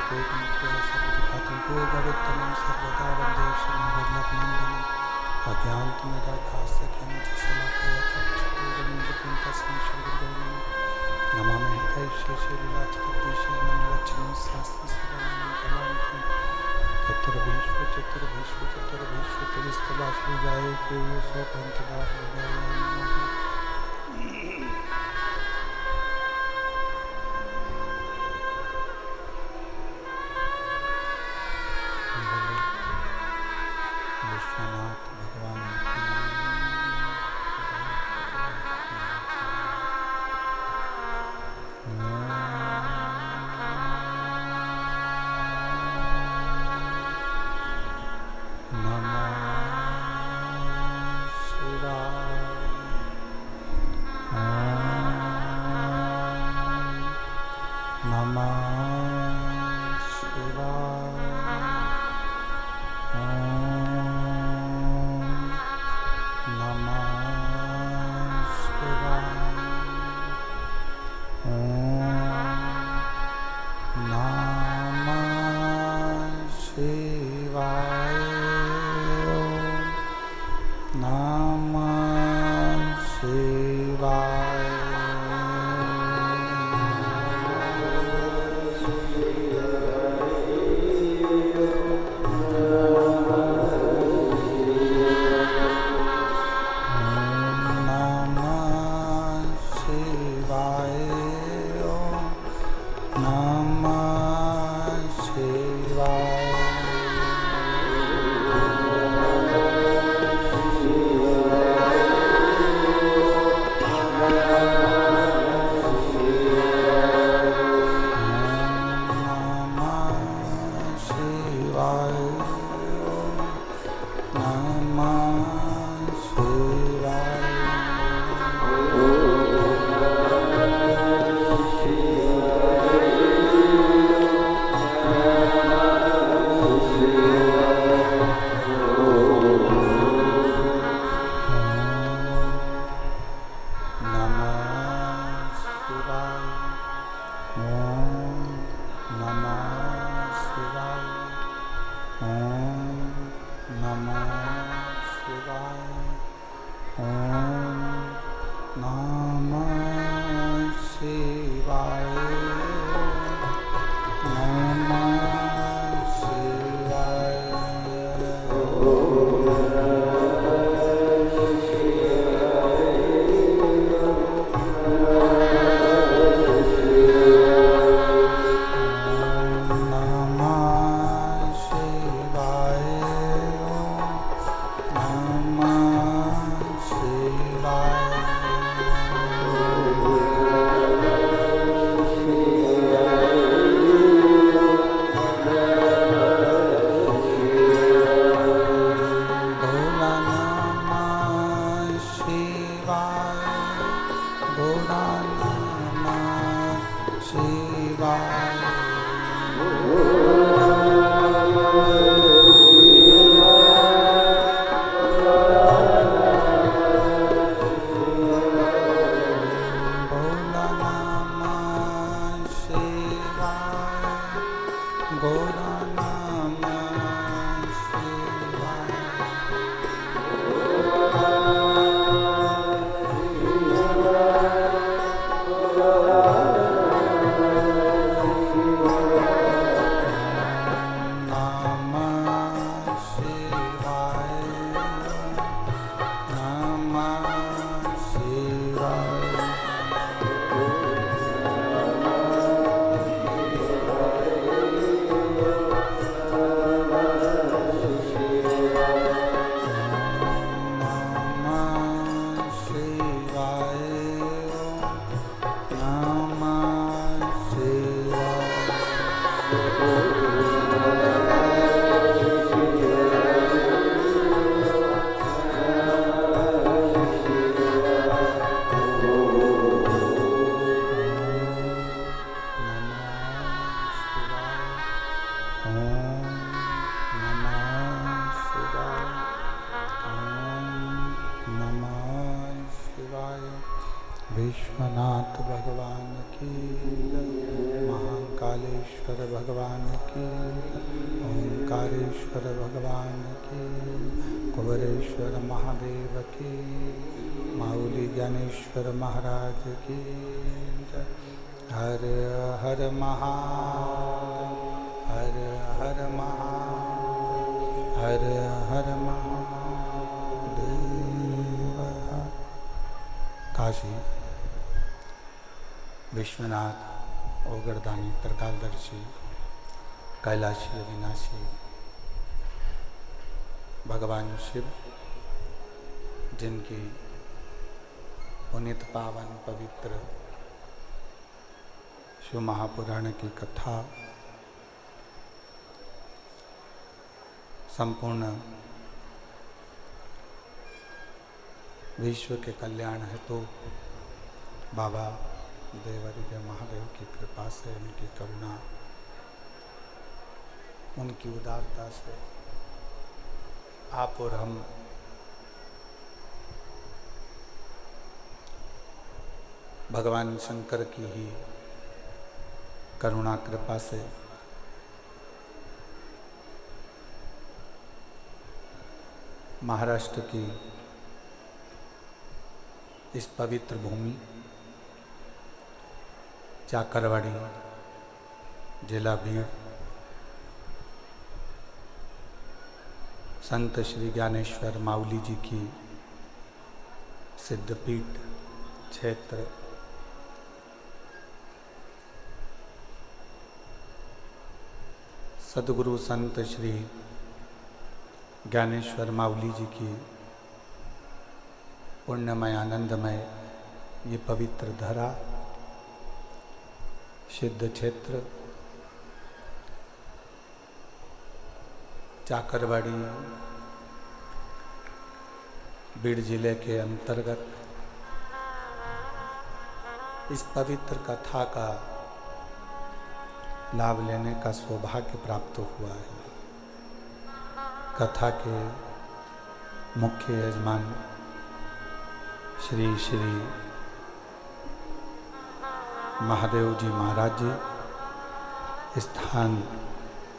सर्वदुःखतिगोगवित्तमं सर्वदा वन्दे श्रीमद्वल्लभनन्दनम् अज्ञानतिमिराभासकं तस्मै श्रीगुरुवे नमामि हृदयेश्वरलीलाचकद्देशेन लक्ष्मी शास्त्रसर्वनामं कलान्तं चतुर्भीष्वतुर्भीष्वतुर्भीष्वतुर्भीष्वतुर्भिस्तवासुजाय केयोसोपन्तदाहृदयाय नमः। विश्वनाथ भगवान विश्वनाथ भगवान की जय, महाकालेश्वर भगवान की जय, ओंकारेश्वर भगवान की, कुबेरेश्वर महादेव की, माऊली ज्ञानेश्वर महाराज की जय। हर हर महादेव, हर हर महादेव, हर हर महादेव। काशी विश्वनाथ ओगरदानी त्रिकालदर्शी कैलाशी अविनाशी भगवान शिव, जिनकी पुनित पावन पवित्र शिव महापुराण की कथा संपूर्ण विश्व के कल्याण हेतु बाबा देवरिया महादेव की कृपा से, उनकी करुणा, उनकी उदारता से आप और हम भगवान शंकर की ही करुणा कृपा से महाराष्ट्र की इस पवित्र भूमि चाकरवाड़ी, जिला भीड़, संत श्री ज्ञानेश्वर माऊली जी की सिद्धपीठ क्षेत्र सद्गुरु संत श्री ज्ञानेश्वर माऊली जी की पुण्यमय आनंदमय ये पवित्र धरा, सिद्ध क्षेत्र चाकरवाड़ी बीड़ जिले के अंतर्गत इस पवित्र कथा का लाभ लेने का सौभाग्य प्राप्त हुआ है। कथा के मुख्य यजमान श्री श्री महादेव जी महाराज जी, स्थान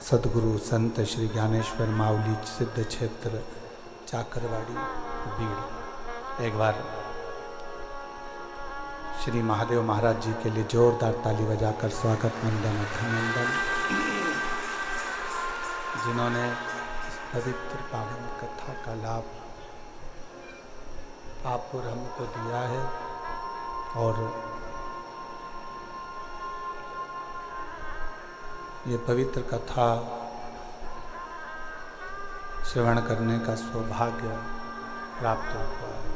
सद्गुरु संत श्री ज्ञानेश्वर माऊली सिद्ध क्षेत्र चाकरवाड़ी बीड़। एक बार श्री महादेव महाराज जी के लिए जोरदार ताली बजाकर स्वागत वंदन अभिनंदन। जिन्होंने इस पवित्र पावन कथा का लाभ आप और हमको दिया है और ये पवित्र कथा श्रवण करने का सौभाग्य प्राप्त हुआ है।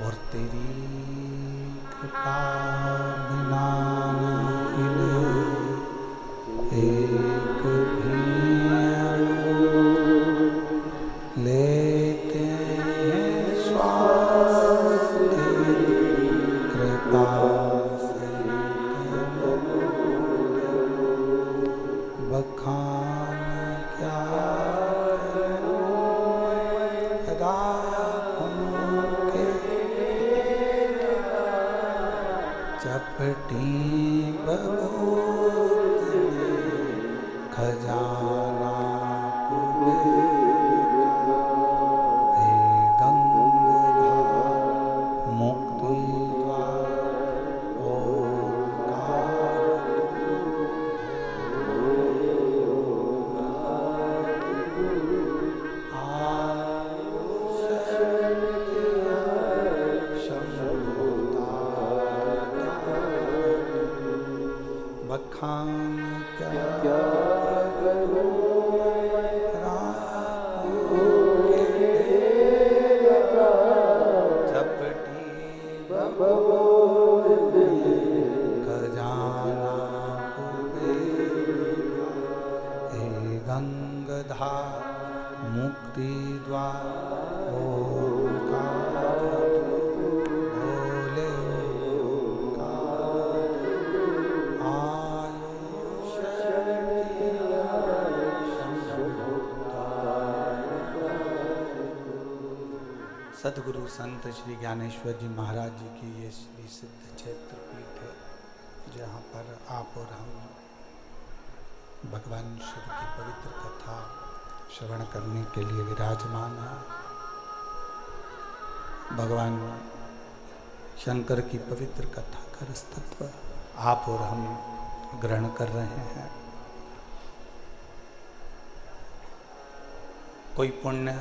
और तेरी कृपा बिना न हिले एक भी लेते हैं श्वास, तेरी कृपा से बखान क्या चपटी बबूत खजाना गंगधार मुक्ति द्वार बखान क्या चपटी खजाना हे गंगधार मुक्ति द्वार बोले सदगुरु संत श्री ज्ञानेश्वर जी महाराज जी की ये श्री सिद्ध क्षेत्र पीठ है, जहाँ पर आप और हम भगवान शिव की पवित्र कथा श्रवण करने के लिए विराजमान है। भगवान शंकर की पवित्र कथा का रसतत्व आप और हम ग्रहण कर रहे हैं। कोई पुण्य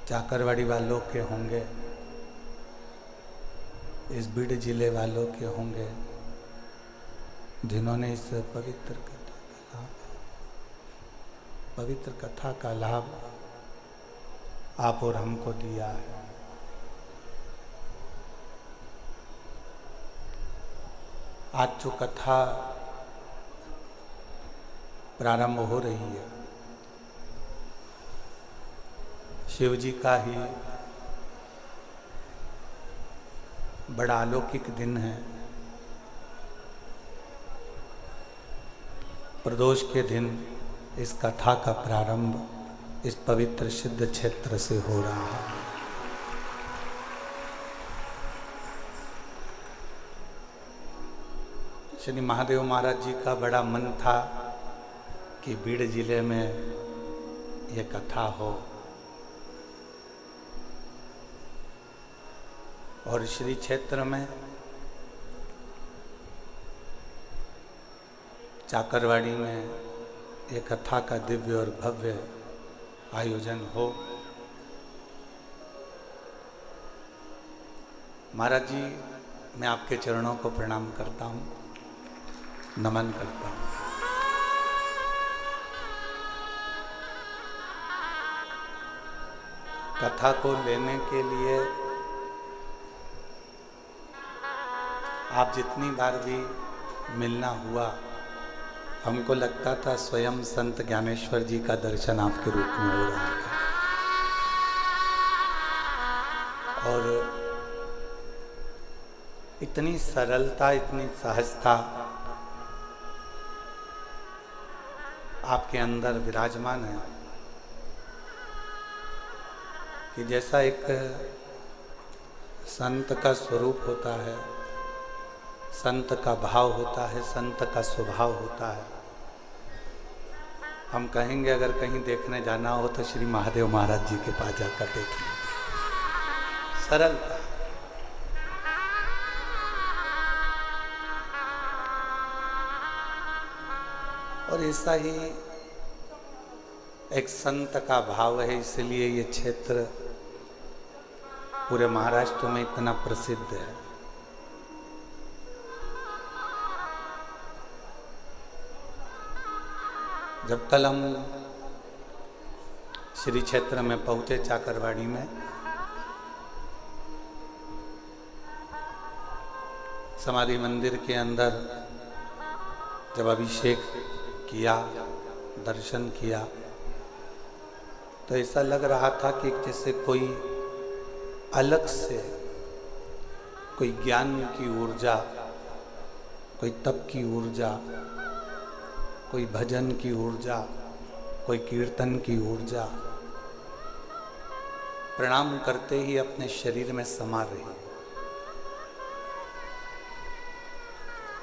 चाकरवाड़ी वालों के होंगे, इस बीड़ जिले वालों के होंगे, जिन्होंने इस पवित्र कथा का लाभ आप और हमको दिया है। आज जो कथा प्रारंभ हो रही है, शिव जी का ही बड़ा अलौकिक दिन है। प्रदोष के दिन इस कथा का प्रारंभ इस पवित्र सिद्ध क्षेत्र से हो रहा है। श्री महादेव महाराज जी का बड़ा मन था कि बीड़ जिले में ये कथा हो, और श्री क्षेत्र में चाकरवाड़ी में एक कथा का दिव्य और भव्य आयोजन हो। महाराज जी, मैं आपके चरणों को प्रणाम करता हूँ, नमन करता हूँ। कथा को लेने के लिए आप जितनी बार भी मिलना हुआ, हमको लगता था स्वयं संत ज्ञानेश्वर जी का दर्शन आपके रूप में हो रहा था। और इतनी सरलता, इतनी सहजता आपके अंदर विराजमान है कि जैसा एक संत का स्वरूप होता है, संत का भाव होता है, संत का स्वभाव होता है। हम कहेंगे अगर कहीं देखने जाना हो तो श्री महादेव महाराज जी के पास जाकर देखिए। सरलता, और ऐसा ही एक संत का भाव है, इसलिए ये क्षेत्र पूरे महाराष्ट्र में इतना प्रसिद्ध है। जब कल हम श्री क्षेत्र में पहुंचे चाकरवाड़ी में, समाधि मंदिर के अंदर जब अभिषेक किया, दर्शन किया, तो ऐसा लग रहा था कि जैसे कोई अलग से कोई ज्ञान की ऊर्जा, कोई तप की ऊर्जा, कोई भजन की ऊर्जा, कोई कीर्तन की ऊर्जा प्रणाम करते ही अपने शरीर में समा रही।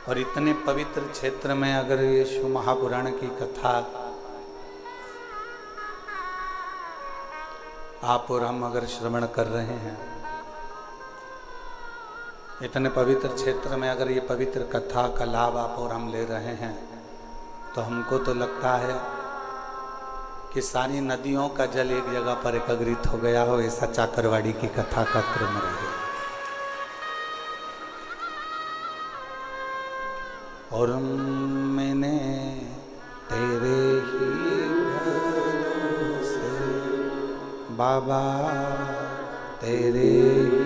और इतने पवित्र क्षेत्र में अगर ये शिव महापुराण की कथा आप और हम अगर श्रवण कर रहे हैं, इतने पवित्र क्षेत्र में अगर ये पवित्र कथा का लाभ आप और हम ले रहे हैं, तो हमको तो लगता है कि सारी नदियों का जल एक जगह पर एकत्रित हो गया हो, ऐसा चाकरवाड़ी की कथा का क्रम रहे। और मैंने तेरे ही भरोसे बाबा, तेरे ही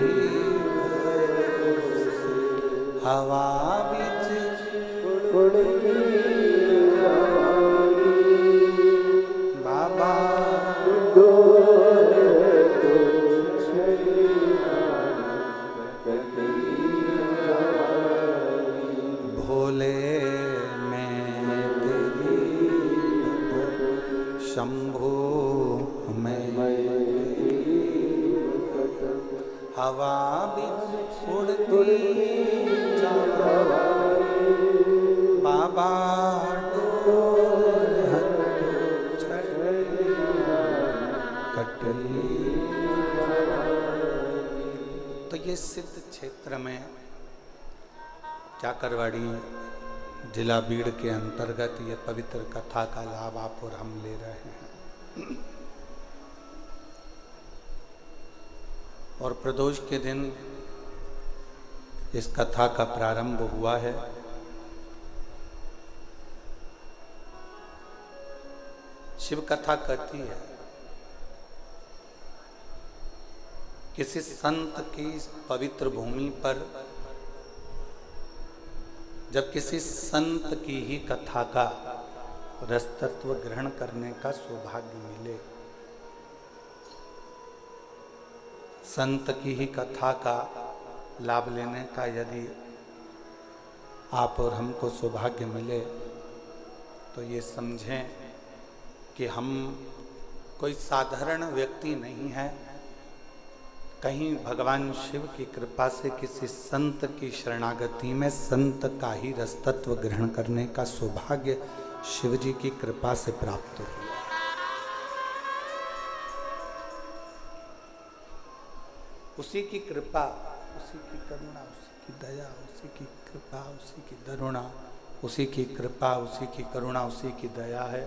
भरोसे हवा बिच बाबा भोले मैं तेरी शंभो मैं हवा भी उड़ती बाबा तो ये सिद्ध क्षेत्र में चाकरवाड़ी जिला बीड़ के अंतर्गत ये पवित्र कथा का लाभ आप और हम ले रहे हैं। और प्रदोष के दिन इस कथा का प्रारंभ हुआ है। शिव कथा कहती है किसी संत की पवित्र भूमि पर जब किसी संत की ही कथा का रसतत्व ग्रहण करने का सौभाग्य मिले, संत की ही कथा का लाभ लेने का यदि आप और हमको सौभाग्य मिले, तो ये समझें कि हम कोई साधारण व्यक्ति नहीं है। कहीं भगवान शिव की कृपा से किसी संत की शरणागति में संत का ही रसतत्व ग्रहण करने का सौभाग्य शिव जी की कृपा से प्राप्त हुआ। उसी की कृपा, उसी की करुणा, उसी की दया, उसी की कृपा, उसी की करुणा, उसी की कृपा, उसी की करुणा, उसी की दया है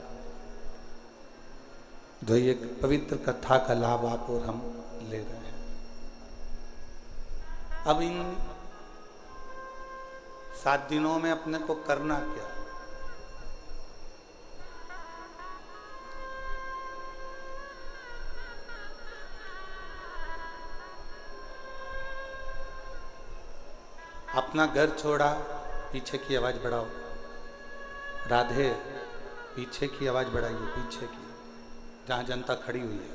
जो ये पवित्र कथा का लाभ आप और हम ले रहे हैं। अब इन 7 दिनों में अपने को करना क्या? अपना घर छोड़ा, पीछे की आवाज बढ़ाओ। राधे, पीछे की आवाज बढ़ाइए, पीछे की, जहां जनता खड़ी हुई है।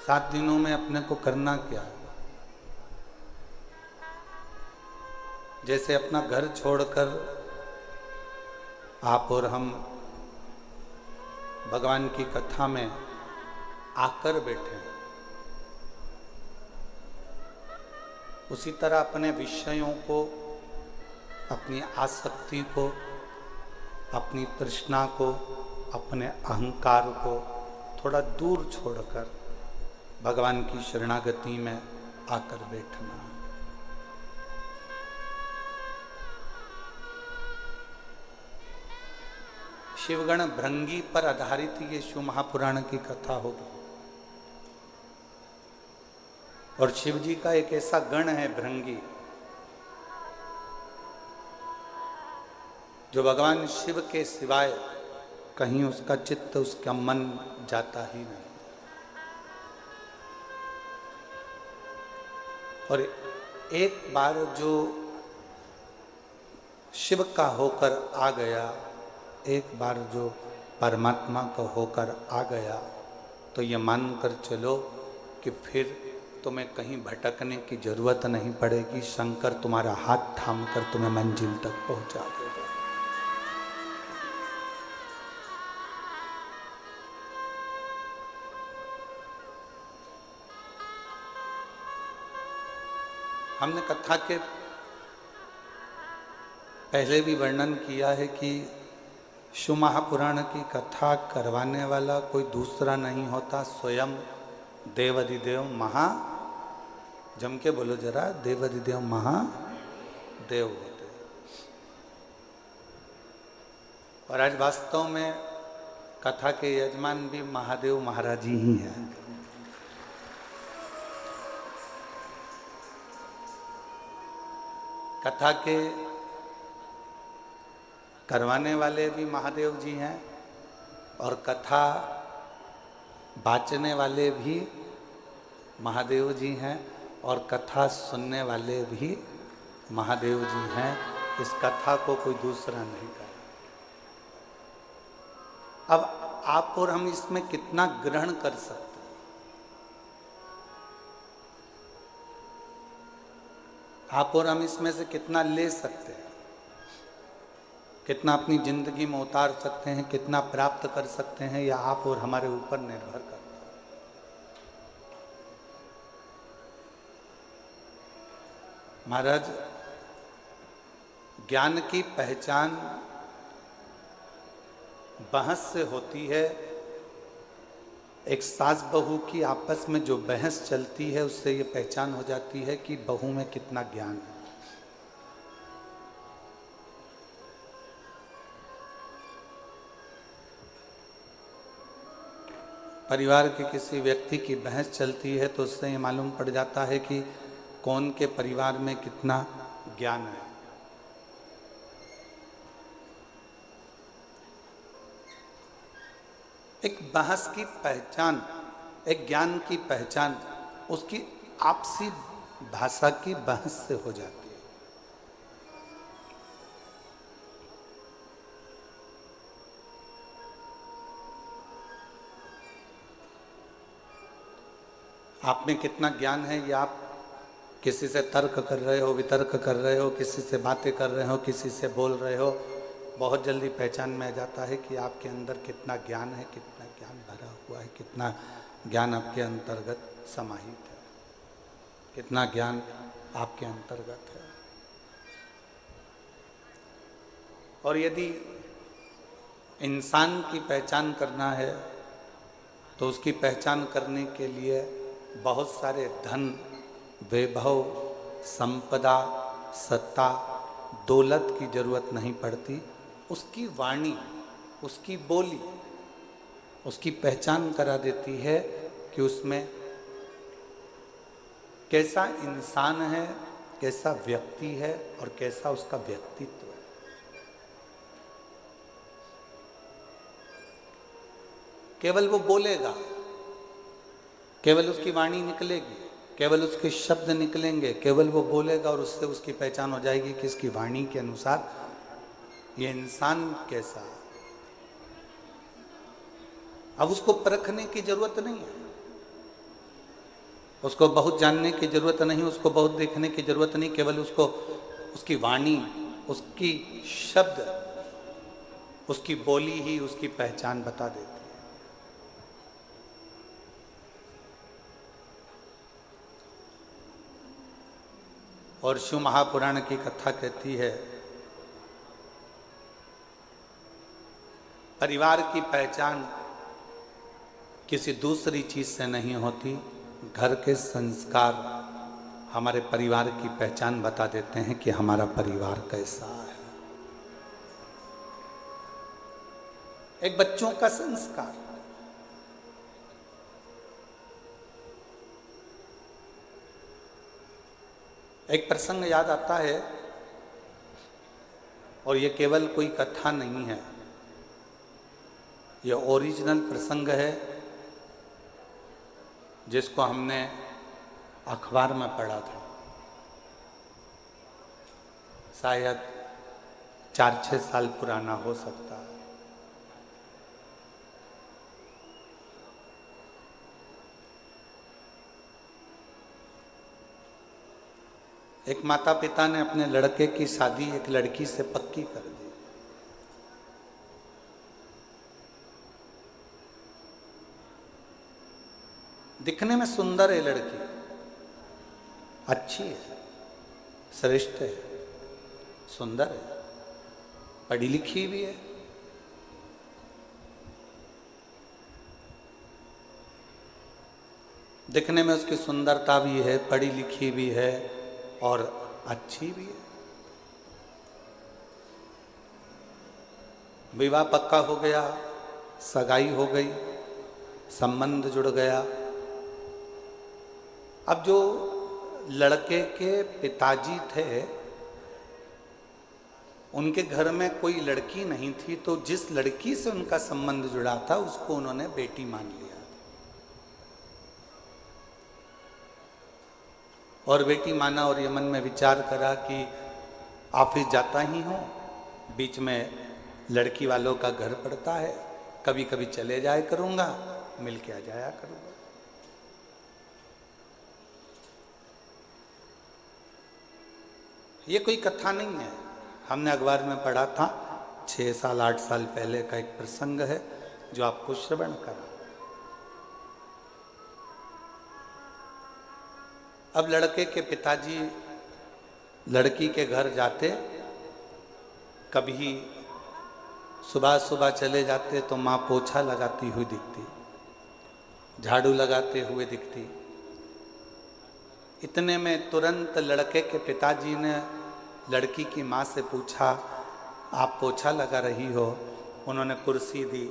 सात दिनों में अपने को करना क्या? जैसे अपना घर छोड़कर आप और हम भगवान की कथा में आकर बैठे हैं, उसी तरह अपने विषयों को, अपनी आसक्ति को, अपनी तृष्णा को, अपने अहंकार को थोड़ा दूर छोड़कर भगवान की शरणागति में आकर बैठना। शिवगण भृंगी पर आधारित ये शिव महापुराण की कथा होगी। और शिव जी का एक ऐसा गण है भृंगी, जो भगवान शिव के सिवाय कहीं उसका चित्त, उसका मन जाता ही नहीं। और एक बार जो शिव का होकर आ गया, एक बार जो परमात्मा का होकर आ गया, तो ये मानकर चलो कि फिर तुम्हें कहीं भटकने की जरूरत नहीं पड़ेगी। शंकर तुम्हारा हाथ थामकर तुम्हें मंजिल तक पहुंचा देगा। हमने कथा के पहले भी वर्णन किया है कि शिव महापुराण की कथा करवाने वाला कोई दूसरा नहीं होता, स्वयं देवाधिदेव महा, जम के बोलो जरा, देवाधिदेव महादेव होते। और आज वास्तव में कथा के यजमान भी महादेव महाराज ही हैं। कथा के करवाने वाले भी महादेव जी हैं और कथा बाँचने वाले भी महादेव जी हैं और कथा सुनने वाले भी महादेव जी हैं। इस कथा को कोई दूसरा नहीं कर। अब आप और हम इसमें कितना ग्रहण कर सकते हैं? आप और हम इसमें से कितना ले सकते हैं? कितना अपनी जिंदगी में उतार सकते हैं, कितना प्राप्त कर सकते हैं, यह आप और हमारे ऊपर निर्भर करता है। महाराज, ज्ञान की पहचान बहस से होती है। एक सास बहू की आपस में जो बहस चलती है उससे ये पहचान हो जाती है कि बहू में कितना ज्ञान है। परिवार के किसी व्यक्ति की बहस चलती है तो उससे ये मालूम पड़ जाता है कि कौन के परिवार में कितना ज्ञान है। एक बहस की पहचान, एक ज्ञान की पहचान उसकी आपसी भाषा की बहस से हो जाती है। आप में कितना ज्ञान है ये आप किसी से तर्क कर रहे हो, वितर्क कर रहे हो, किसी से बातें कर रहे हो, किसी से बोल रहे हो, बहुत जल्दी पहचान में आ जाता है कि आपके अंदर कितना ज्ञान है, कितना ज्ञान भरा हुआ है, कितना ज्ञान आपके अंतर्गत समाहित है, कितना ज्ञान आपके अंतर्गत है। और यदि इंसान की पहचान करना है तो उसकी पहचान करने के लिए बहुत सारे धन, वैभव, संपदा, सत्ता, दौलत की जरूरत नहीं पड़ती। उसकी वाणी, उसकी बोली उसकी पहचान करा देती है कि उसमें कैसा इंसान है, कैसा व्यक्ति है और कैसा उसका व्यक्तित्व है। केवल वो बोलेगा, केवल उसकी वाणी निकलेगी, केवल उसके शब्द निकलेंगे, केवल वो बोलेगा और उससे उसकी पहचान हो जाएगी कि इसकी वाणी के अनुसार ये इंसान कैसा है। अब उसको परखने की जरूरत नहीं है, उसको बहुत जानने की जरूरत नहीं, उसको बहुत देखने की जरूरत नहीं, केवल उसको उसकी वाणी, उसकी शब्द, उसकी बोली ही उसकी पहचान बता देती है। और शिव महापुराण की कथा कहती है, परिवार की पहचान किसी दूसरी चीज से नहीं होती, घर के संस्कार हमारे परिवार की पहचान बता देते हैं कि हमारा परिवार कैसा है। एक बच्चों का संस्कार, एक प्रसंग याद आता है और ये केवल कोई कथा नहीं है, ये ओरिजिनल प्रसंग है जिसको हमने अखबार में पढ़ा था। शायद 4-6 साल पुराना हो सकता है। एक माता पिता ने अपने लड़के की शादी एक लड़की से पक्की कर दी। दिखने में सुंदर है लड़की, अच्छी है, श्रेष्ठ है, सुंदर है, पढ़ी लिखी भी है। दिखने में उसकी सुंदरता भी है, पढ़ी लिखी भी है और अच्छी भी है। विवाह पक्का हो गया, सगाई हो गई, संबंध जुड़ गया। अब जो लड़के के पिताजी थे उनके घर में कोई लड़की नहीं थी, तो जिस लड़की से उनका संबंध जुड़ा था उसको उन्होंने बेटी मान लिया और बेटी माना। और ये मन में विचार करा कि ऑफिस जाता ही हूँ, बीच में लड़की वालों का घर पड़ता है, कभी कभी चले जाया करूँगा, मिल के आ जाया करूँगा। ये कोई कथा नहीं है, हमने अखबार में पढ़ा था 6 साल 8 साल पहले का एक प्रसंग है जो आपको श्रवण करा। अब लड़के के पिताजी लड़की के घर जाते, कभी सुबह सुबह चले जाते तो माँ पोछा लगाती हुई दिखती, झाड़ू लगाते हुए दिखती। इतने में तुरंत लड़के के पिताजी ने लड़की की माँ से पूछा, आप पोछा लगा रही हो? उन्होंने कुर्सी दी,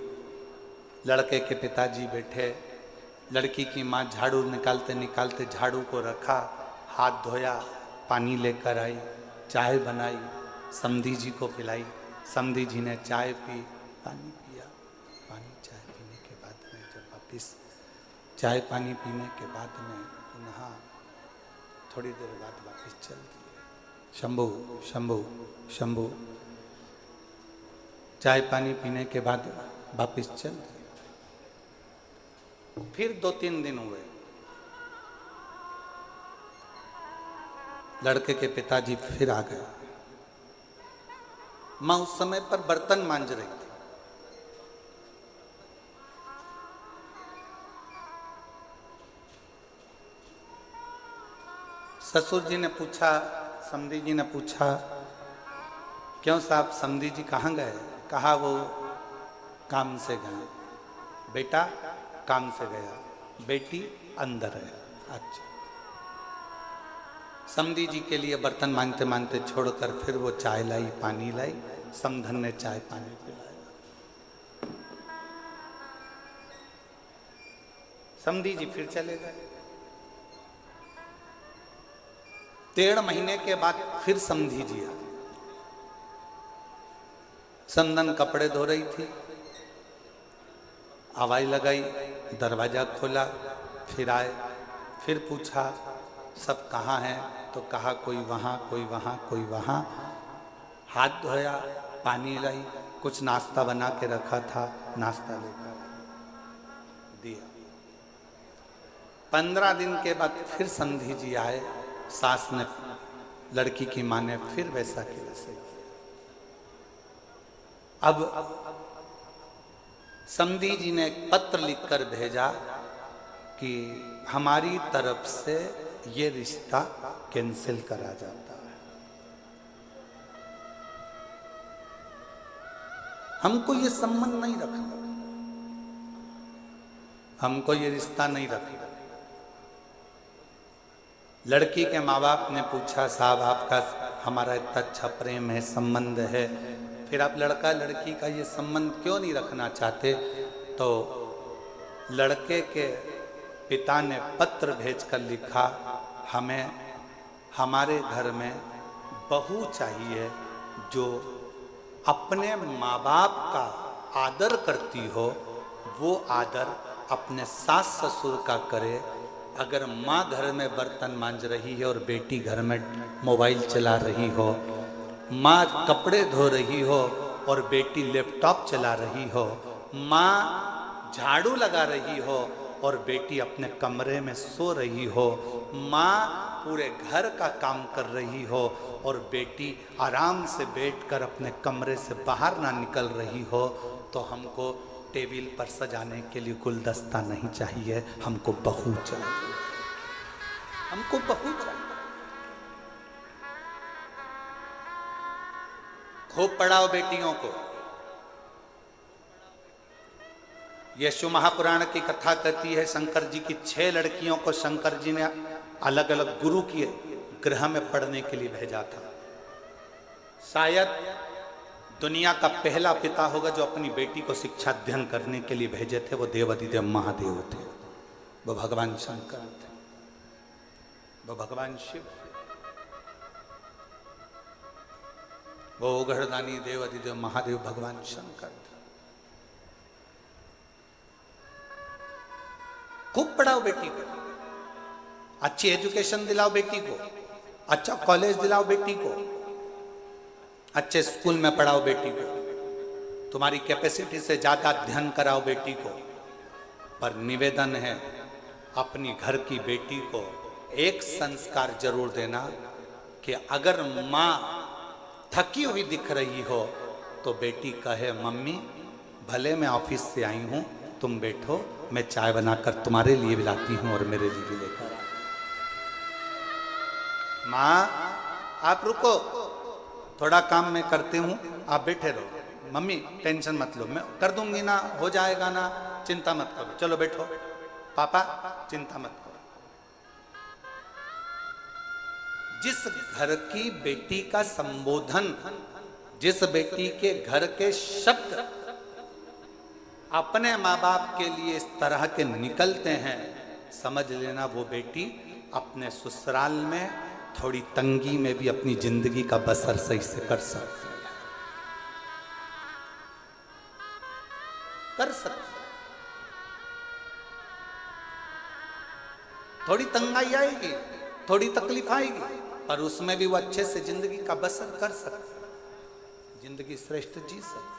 लड़के के पिताजी बैठे, लड़की की माँ झाड़ू निकालते निकालते झाड़ू को रखा, हाथ धोया, पानी लेकर आई, चाय बनाई, समधी जी को पिलाई। समधी जी ने चाय पी, पानी पिया। पानी चाय पीने के बाद में जब वापिस चाय पानी पीने के बाद में पुनः थोड़ी देर बाद वापिस चल दिए। शंभू शंभू शंभू। चाय पानी पीने के बाद वापिस चल दिए। फिर 2-3 दिन हुए, लड़के के पिताजी फिर आ गए। माँ उस समय पर बर्तन मांज रही थी। ससुर जी ने पूछा, समधी जी ने पूछा, क्यों साहब समधी जी कहाँ गए? कहा वो काम से गए। बेटा काम से गया, बेटी अंदर है। अच्छा। समधी जी के लिए बर्तन मांजते मांजते छोड़कर फिर वो चाय लाई, पानी लाई। समधन ने चाय पानी पिलाया। समधी जी फिर चले गए। 1.5 महीने के बाद फिर समधी जी आ। समधन कपड़े धो रही थी, आवाज लगाई, दरवाजा खोला, फिर आए, फिर पूछा सब कहाँ हैं? तो कहा कोई वहाँ, कोई वहाँ, कोई वहाँ। हाथ धोया, पानी लाई, कुछ नाश्ता बना के रखा था, नाश्ता लेकर दिया। 15 दिन के बाद फिर समधी जी आए। सास ने, लड़की की माँ ने फिर वैसा के वैसे किया। अब समधी जी ने एक पत्र लिखकर भेजा कि हमारी तरफ से ये रिश्ता कैंसिल करा जाता है, हमको ये संबंध नहीं रखना, हमको ये रिश्ता नहीं रखना। लड़की के माँ बाप ने पूछा, साहब आपका हमारा इतना अच्छा प्रेम है, संबंध है, फिर आप लड़का लड़की का ये संबंध क्यों नहीं रखना चाहते? तो लड़के के पिता ने पत्र भेजकर लिखा, हमें हमारे घर में बहू चाहिए जो अपने माँ बाप का आदर करती हो, वो आदर अपने सास ससुर का करे। अगर माँ घर में बर्तन मांज रही है और बेटी घर में मोबाइल चला रही हो, माँ कपड़े धो रही हो और बेटी लैपटॉप चला रही हो, माँ झाड़ू लगा रही हो और बेटी अपने कमरे में सो रही हो, माँ पूरे घर का काम कर रही हो और बेटी आराम से बैठकर अपने कमरे से बाहर ना निकल रही हो, तो हमको टेबल पर सजाने के लिए गुलदस्ता नहीं चाहिए, हमको बहू चाहिए, हमको बहू चाहिए। खूब पढ़ाओ बेटियों को। यशु महापुराण की कथा कहती है, शंकर जी की 6 लड़कियों को शंकर जी ने अलग अलग गुरु के गृह में पढ़ने के लिए भेजा था। शायद दुनिया का पहला पिता होगा जो अपनी बेटी को शिक्षा अध्ययन करने के लिए भेजे थे, वो देवाधिदेव महादेव थे, वो भगवान शंकर थे, वो भगवान शिव, वो ओघड़दानी देवाधिदेव महादेव भगवान शंकर थे। खूब पढ़ाओ बेटी को, अच्छी एजुकेशन दिलाओ बेटी को, अच्छा कॉलेज दिलाओ बेटी को, अच्छे स्कूल में पढ़ाओ बेटी को, तुम्हारी कैपेसिटी से ज्यादा अध्ययन कराओ बेटी को। पर निवेदन है, अपनी घर की बेटी को एक संस्कार जरूर देना कि अगर माँ थकी हुई दिख रही हो तो बेटी कहे मम्मी भले मैं ऑफिस से आई हूं, तुम बैठो, मैं चाय बनाकर तुम्हारे लिए भी लाती हूं और मेरे लिए भी लेकर आ। माँ आप रुको, थोड़ा काम मैं करती हूं, आप बैठे रहो। मम्मी टेंशन मत लो, मैं कर दूंगी ना, हो जाएगा ना, चिंता मत करो, चलो बैठो। पापा चिंता मत करो। जिस घर की बेटी का संबोधन, जिस बेटी के घर के शब्द अपने माँ बाप के लिए इस तरह के निकलते हैं, समझ लेना वो बेटी अपने ससुराल में थोड़ी तंगी में भी अपनी जिंदगी का बसर सही से कर सकती है, कर सकती है। थोड़ी तंगाई आएगी, थोड़ी तकलीफ आएगी, पर उसमें भी वो अच्छे से जिंदगी का बसर कर सकती है, जिंदगी श्रेष्ठ जी सकती।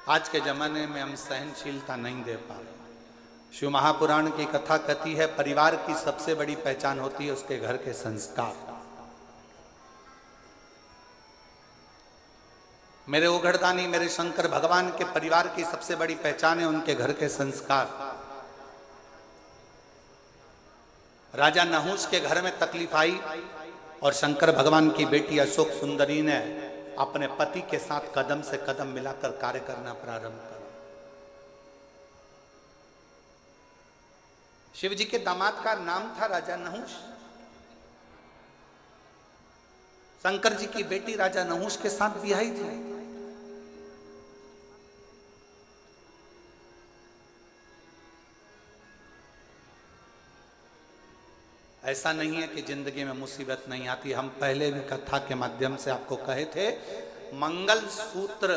आज के जमाने में हम सहनशीलता नहीं दे पा रहे। शिव महापुराण की कथा कहती है परिवार की सबसे बड़ी पहचान होती है उसके घर के संस्कार। मेरे उघड़दानी मेरे शंकर भगवान के परिवार की सबसे बड़ी पहचान है उनके घर के संस्कार। राजा नहुष के घर में तकलीफ आई और शंकर भगवान की बेटी अशोक सुंदरी ने अपने पति के साथ कदम से कदम मिलाकर कार्य करना प्रारंभ करा। शिव जी के दामाद का नाम था राजा नहुष। शंकर जी की बेटी राजा नहुष के साथ ब्याही थी। ऐसा नहीं है कि जिंदगी में मुसीबत नहीं आती। हम पहले भी कथा के माध्यम से आपको कहे थे, मंगल सूत्र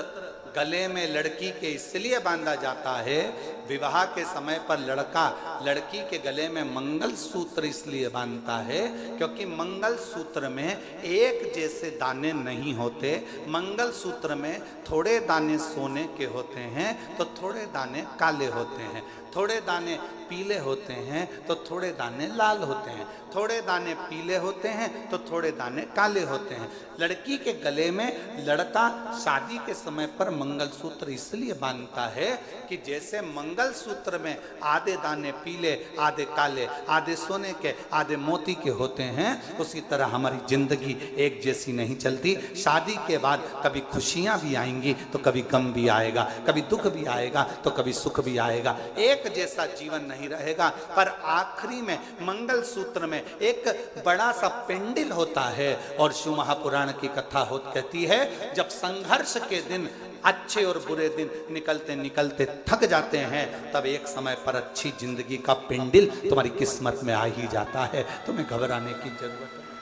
गले में लड़की के इसलिए बांधा जाता है, विवाह के समय पर लड़का लड़की के गले में मंगल सूत्र इसलिए बांधता है क्योंकि मंगल सूत्र में एक जैसे दाने नहीं होते। मंगल सूत्र में थोड़े दाने सोने के होते हैं तो थोड़े दाने काले होते हैं, थोड़े दाने पीले होते हैं तो थोड़े दाने लाल होते हैं, थोड़े दाने पीले होते हैं तो थोड़े दाने काले होते हैं। लड़की के गले में लड़का शादी के समय पर मंगलसूत्र इसलिए बांधता है कि जैसे मंगलसूत्र में आधे दाने पीले, आधे काले, आधे सोने के, आधे मोती के होते हैं, उसी तरह हमारी जिंदगी एक जैसी नहीं चलती। शादी के बाद कभी खुशियां भी आएंगी तो कभी गम भी आएगा, कभी दुख भी आएगा तो कभी सुख भी आएगा। एक जैसा जीवन नहीं रहेगा। पर आखिरी में मंगल सूत्र में एक बड़ा सा पेंडिल होता है और शिव महापुराण की कथा कहती है जब संघर्ष के दिन, अच्छे और बुरे दिन निकलते निकलते थक जाते हैं, तब एक समय पर अच्छी जिंदगी का पेंडिल तुम्हारी किस्मत में आ ही जाता है। तुम्हें घबराने की जरूरत नहीं,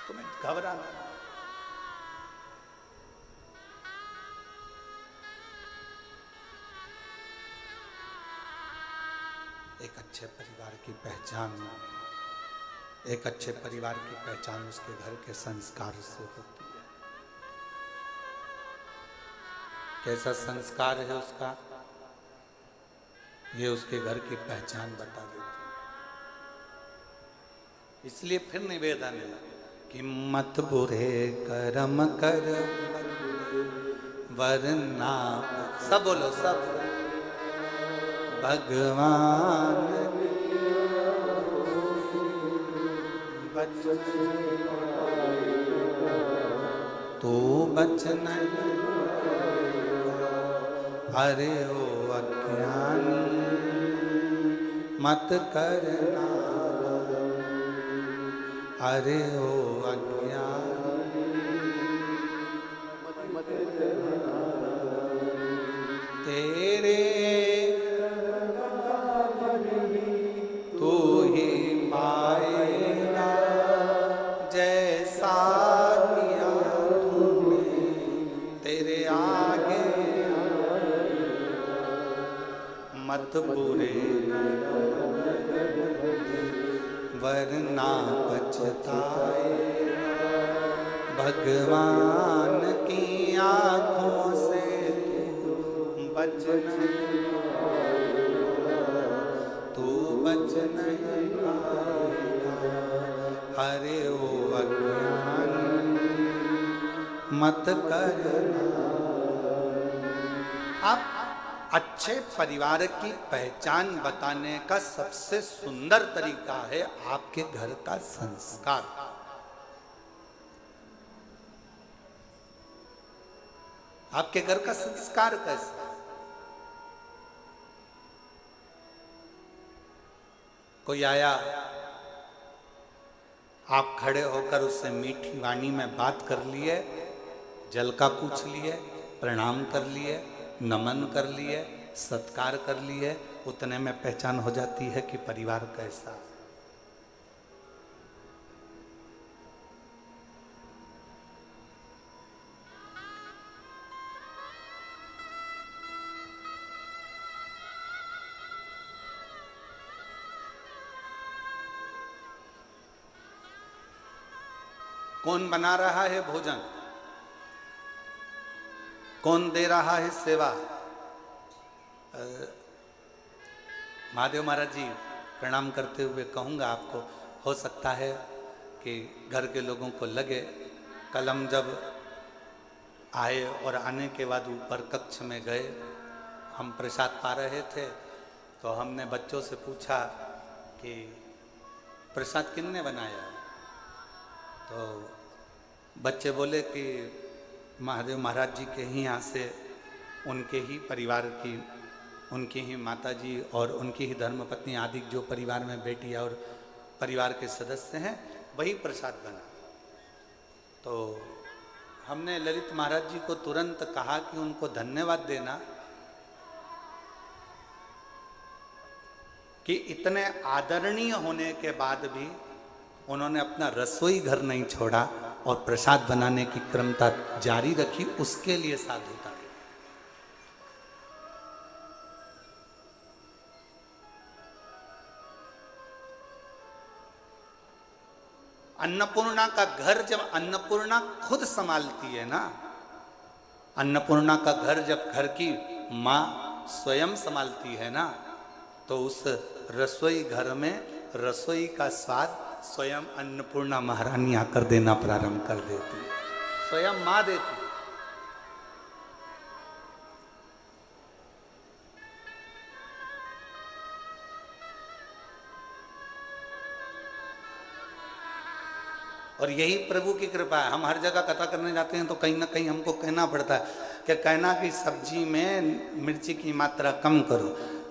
तुम्हें घबराना। एक अच्छे परिवार की पहचान, एक अच्छे परिवार की पहचान उसके घर के संस्कार से होती है। कैसा संस्कार है उसका, ये उसके घर की पहचान बता देती है। इसलिए फिर निवेदन है कि मत बुरे कर्म कर वरना, सब बोलो सब, भगवान तू बच नहीं, अरे ओ अज्ञानी मत करना, अरे ओ अज्ञानी मत करना, तेरे तू ही पाएगा जैसा किया तूने, तेरे आगे मत बुरे वरना पछताए, भगवान की आंखों से बच नहीं, तू बच नहीं पाएगा, अरे ओ अज्ञान मत करना। आप अच्छे परिवार की पहचान बताने का सबसे सुंदर तरीका है आपके घर का संस्कार। आपके घर का संस्कार कैसा? कोई आया, आप खड़े होकर उससे मीठी वाणी में बात कर लिए, जल का पूछ लिए, प्रणाम कर लिए, नमन कर लिए, सत्कार कर लिए, उतने में पहचान हो जाती है कि परिवार कैसा। कौन बना रहा है भोजन, कौन दे रहा है सेवा? महादेव महाराज जी प्रणाम करते हुए कहूँगा आपको, हो सकता है कि घर के लोगों को लगे, कल हम जब आए और आने के बाद ऊपर कक्ष में गए, हम प्रसाद पा रहे थे, तो हमने बच्चों से पूछा कि प्रसाद किसने बनाया? तो बच्चे बोले कि महादेव महाराज जी के ही यहाँ से, उनके ही परिवार की, उनकी ही माता जी और उनकी ही धर्मपत्नी आदि जो परिवार में बेटी और परिवार के सदस्य हैं, वही प्रसाद बना। तो हमने ललित महाराज जी को तुरंत कहा कि उनको धन्यवाद देना कि इतने आदरणीय होने के बाद भी उन्होंने अपना रसोई घर नहीं छोड़ा और प्रसाद बनाने की क्रमता जारी रखी, उसके लिए साधुता। अन्नपूर्णा का घर जब अन्नपूर्णा खुद संभालती है ना, अन्नपूर्णा का घर जब घर की माँ स्वयं संभालती है ना, तो उस रसोई घर में रसोई का स्वाद स्वयं अन्नपूर्णा महारानी आकर देना प्रारंभ कर देती है, स्वयं माँ देती। और यही प्रभु की कृपा है। हम हर जगह कथा करने जाते हैं तो कहीं ना कहीं हमको कहना पड़ता है कि कहना कि सब्जी में मिर्ची की मात्रा कम करो,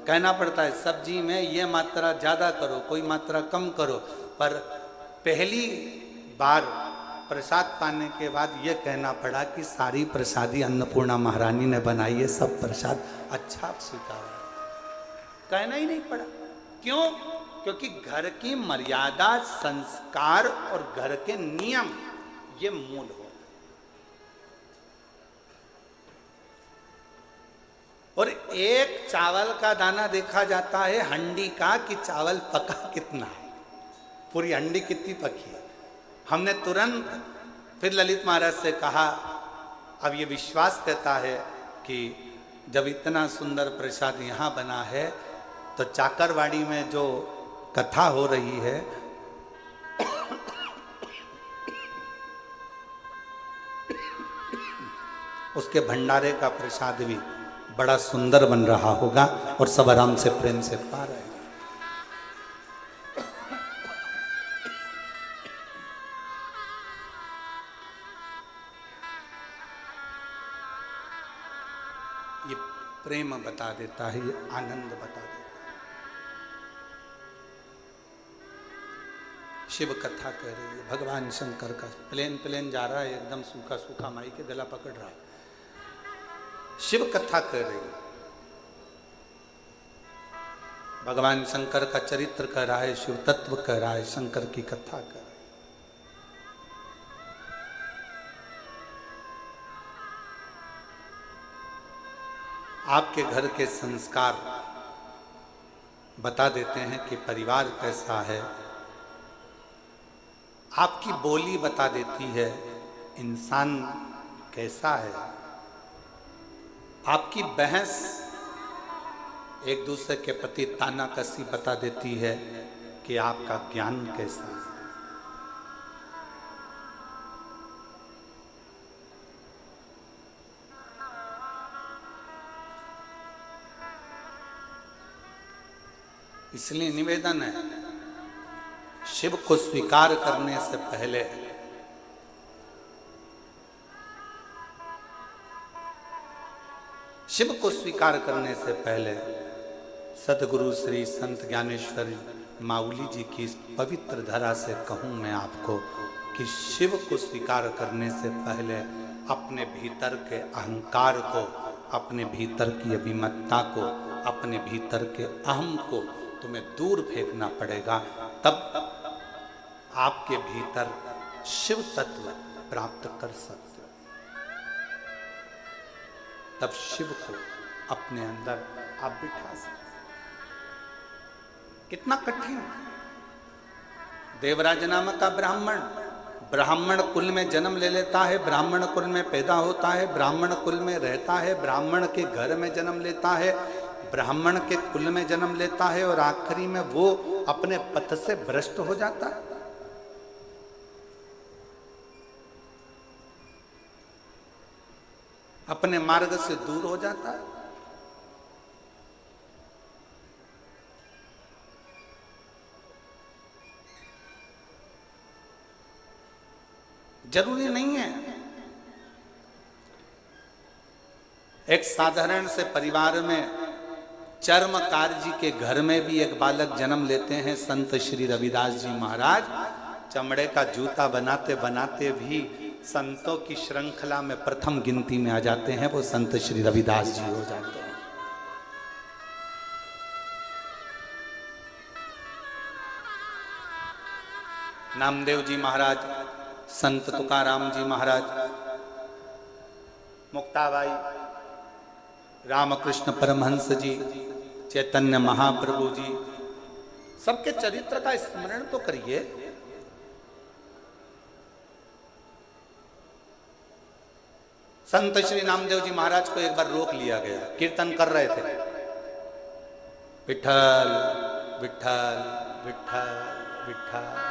कहना पड़ता है सब्जी में ये मात्रा ज़्यादा करो, कोई मात्रा कम करो। पर पहली बार प्रसाद पाने के बाद ये कहना पड़ा कि सारी प्रसादी अन्नपूर्णा महारानी ने बनाई है, सब प्रसाद अच्छा स्वीकार। कहना ही नहीं पड़ा। क्यों? क्योंकि घर की मर्यादा, संस्कार और घर के नियम ये मूल हो। और एक चावल का दाना देखा जाता है हंडी का कि चावल पका कितना है, पूरी हंडी कितनी पकी है। हमने तुरंत फिर ललित महाराज से कहा, अब ये विश्वास कहता है कि जब इतना सुंदर प्रसाद यहाँ बना है तो चाकरवाड़ी में जो कथा हो रही है उसके भंडारे का प्रसाद भी बड़ा सुंदर बन रहा होगा और सब आराम से प्रेम से पा रहे हैं। ये प्रेम बता देता है, ये आनंद बता देता है। शिव कथा कह रही है, भगवान शंकर का प्लेन जा रहा है, एकदम सूखा सूखा माई के गला पकड़ रहा है। शिव कथा कह रही है, भगवान शंकर का चरित्र कह रहा है, शिव तत्व कह रहा है, शंकर की कथा कह रहा है। आपके घर के संस्कार बता देते हैं कि परिवार कैसा है। आपकी बोली बता देती है इंसान कैसा है। आपकी बहस एक दूसरे के प्रति तानाकसी बता देती है कि आपका ज्ञान कैसा है। इसलिए निवेदन है, शिव को स्वीकार करने से पहले शिव को स्वीकार करने से पहले सदगुरु श्री संत ज्ञानेश्वर माउली जी की इस पवित्र धरा से कहूं मैं आपको कि शिव को स्वीकार करने से पहले अपने भीतर के अहंकार को, अपने भीतर की अभिमतता को, अपने भीतर के अहम को तुम्हें दूर फेंकना पड़ेगा। तब आपके भीतर शिव तत्व प्राप्त कर सकते, तब शिव को अपने अंदर आप बिठा सकते। कितना कठिन। देवराज नामक का ब्राह्मण कुल में जन्म ले लेता है, ब्राह्मण कुल में पैदा होता है, ब्राह्मण कुल में रहता है, ब्राह्मण के घर में जन्म लेता है, ब्राह्मण के कुल में जन्म लेता है और आखिरी में वो अपने पथ से भ्रष्ट हो जाता है। अपने मार्ग से दूर हो जाता है। जरूरी नहीं है। एक साधारण से परिवार में चर्मकार जी के घर में भी एक बालक जन्म लेते हैं। संत श्री रविदास जी महाराज चमड़े का जूता बनाते बनाते भी संतों की श्रृंखला में प्रथम गिनती में आ जाते हैं। वो संत श्री रविदास जी हो जाते हैं। नामदेव जी महाराज, संत तुकाराम जी महाराज, मुक्ताबाई, रामकृष्ण परमहंस जी, चैतन्य महाप्रभु जी, सबके चरित्र का स्मरण तो करिए। संत श्री नामदेव जी महाराज को एक बार रोक लिया गया, कीर्तन कर रहे थे, विठल विठल विठल विठल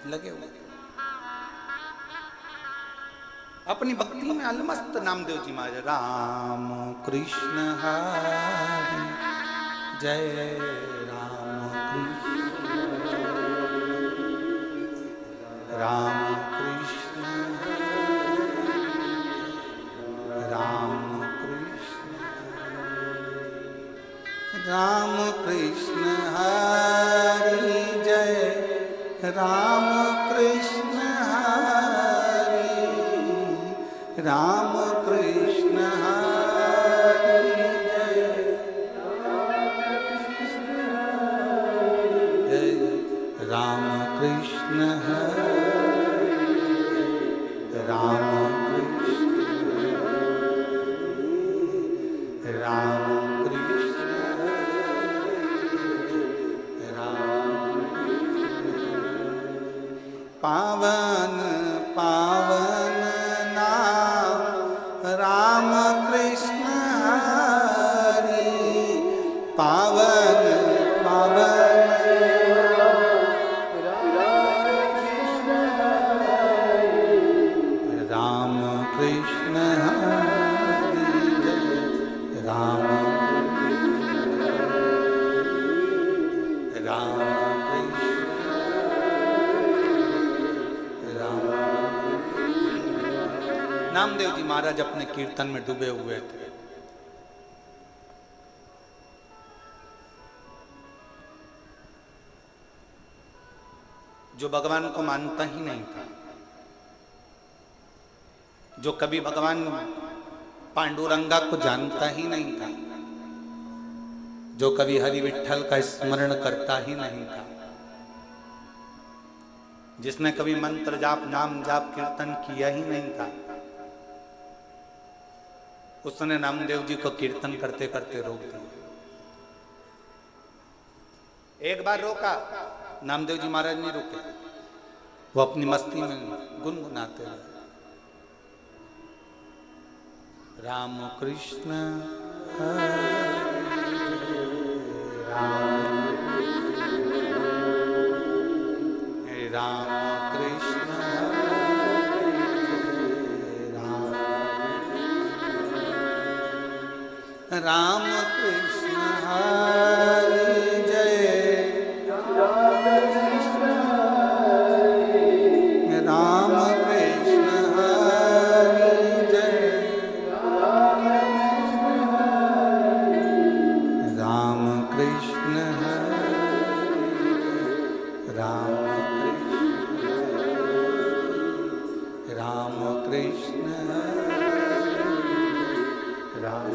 लगे हुए, अपनी भक्ति में अलमस्त नामदेव जी महाराज। राम कृष्ण हरि जय राम कृष्ण, राम कृष्ण राम कृष्ण, राम कृष्ण हरि जय राम कृष्ण हरि, राम कृष्ण हरि जय राम कृष्ण हरि, राम कृष्ण, राम कृष्ण, पावन पावन नाम राम कृष्ण हरि, पावन पावन राम कृष्ण हरि जय राम, राम नामदेव जी महाराज अपने कीर्तन में डूबे हुए थे। जो भगवान को मानता ही नहीं था, जो कभी भगवान पांडुरंगा को जानता ही नहीं था, जो कभी हरि विठल का स्मरण करता ही नहीं था, जिसने कभी मंत्र जाप नाम जाप कीर्तन किया ही नहीं था, उसने नामदेव जी को कीर्तन करते करते रोक दिया। एक बार रोका, नामदेव जी महाराज नहीं रुके, वो अपनी मस्ती में गुनगुनाते रहे, राम कृष्ण हरे राम कृष्ण राम कृष्ण राम कृष्ण राम।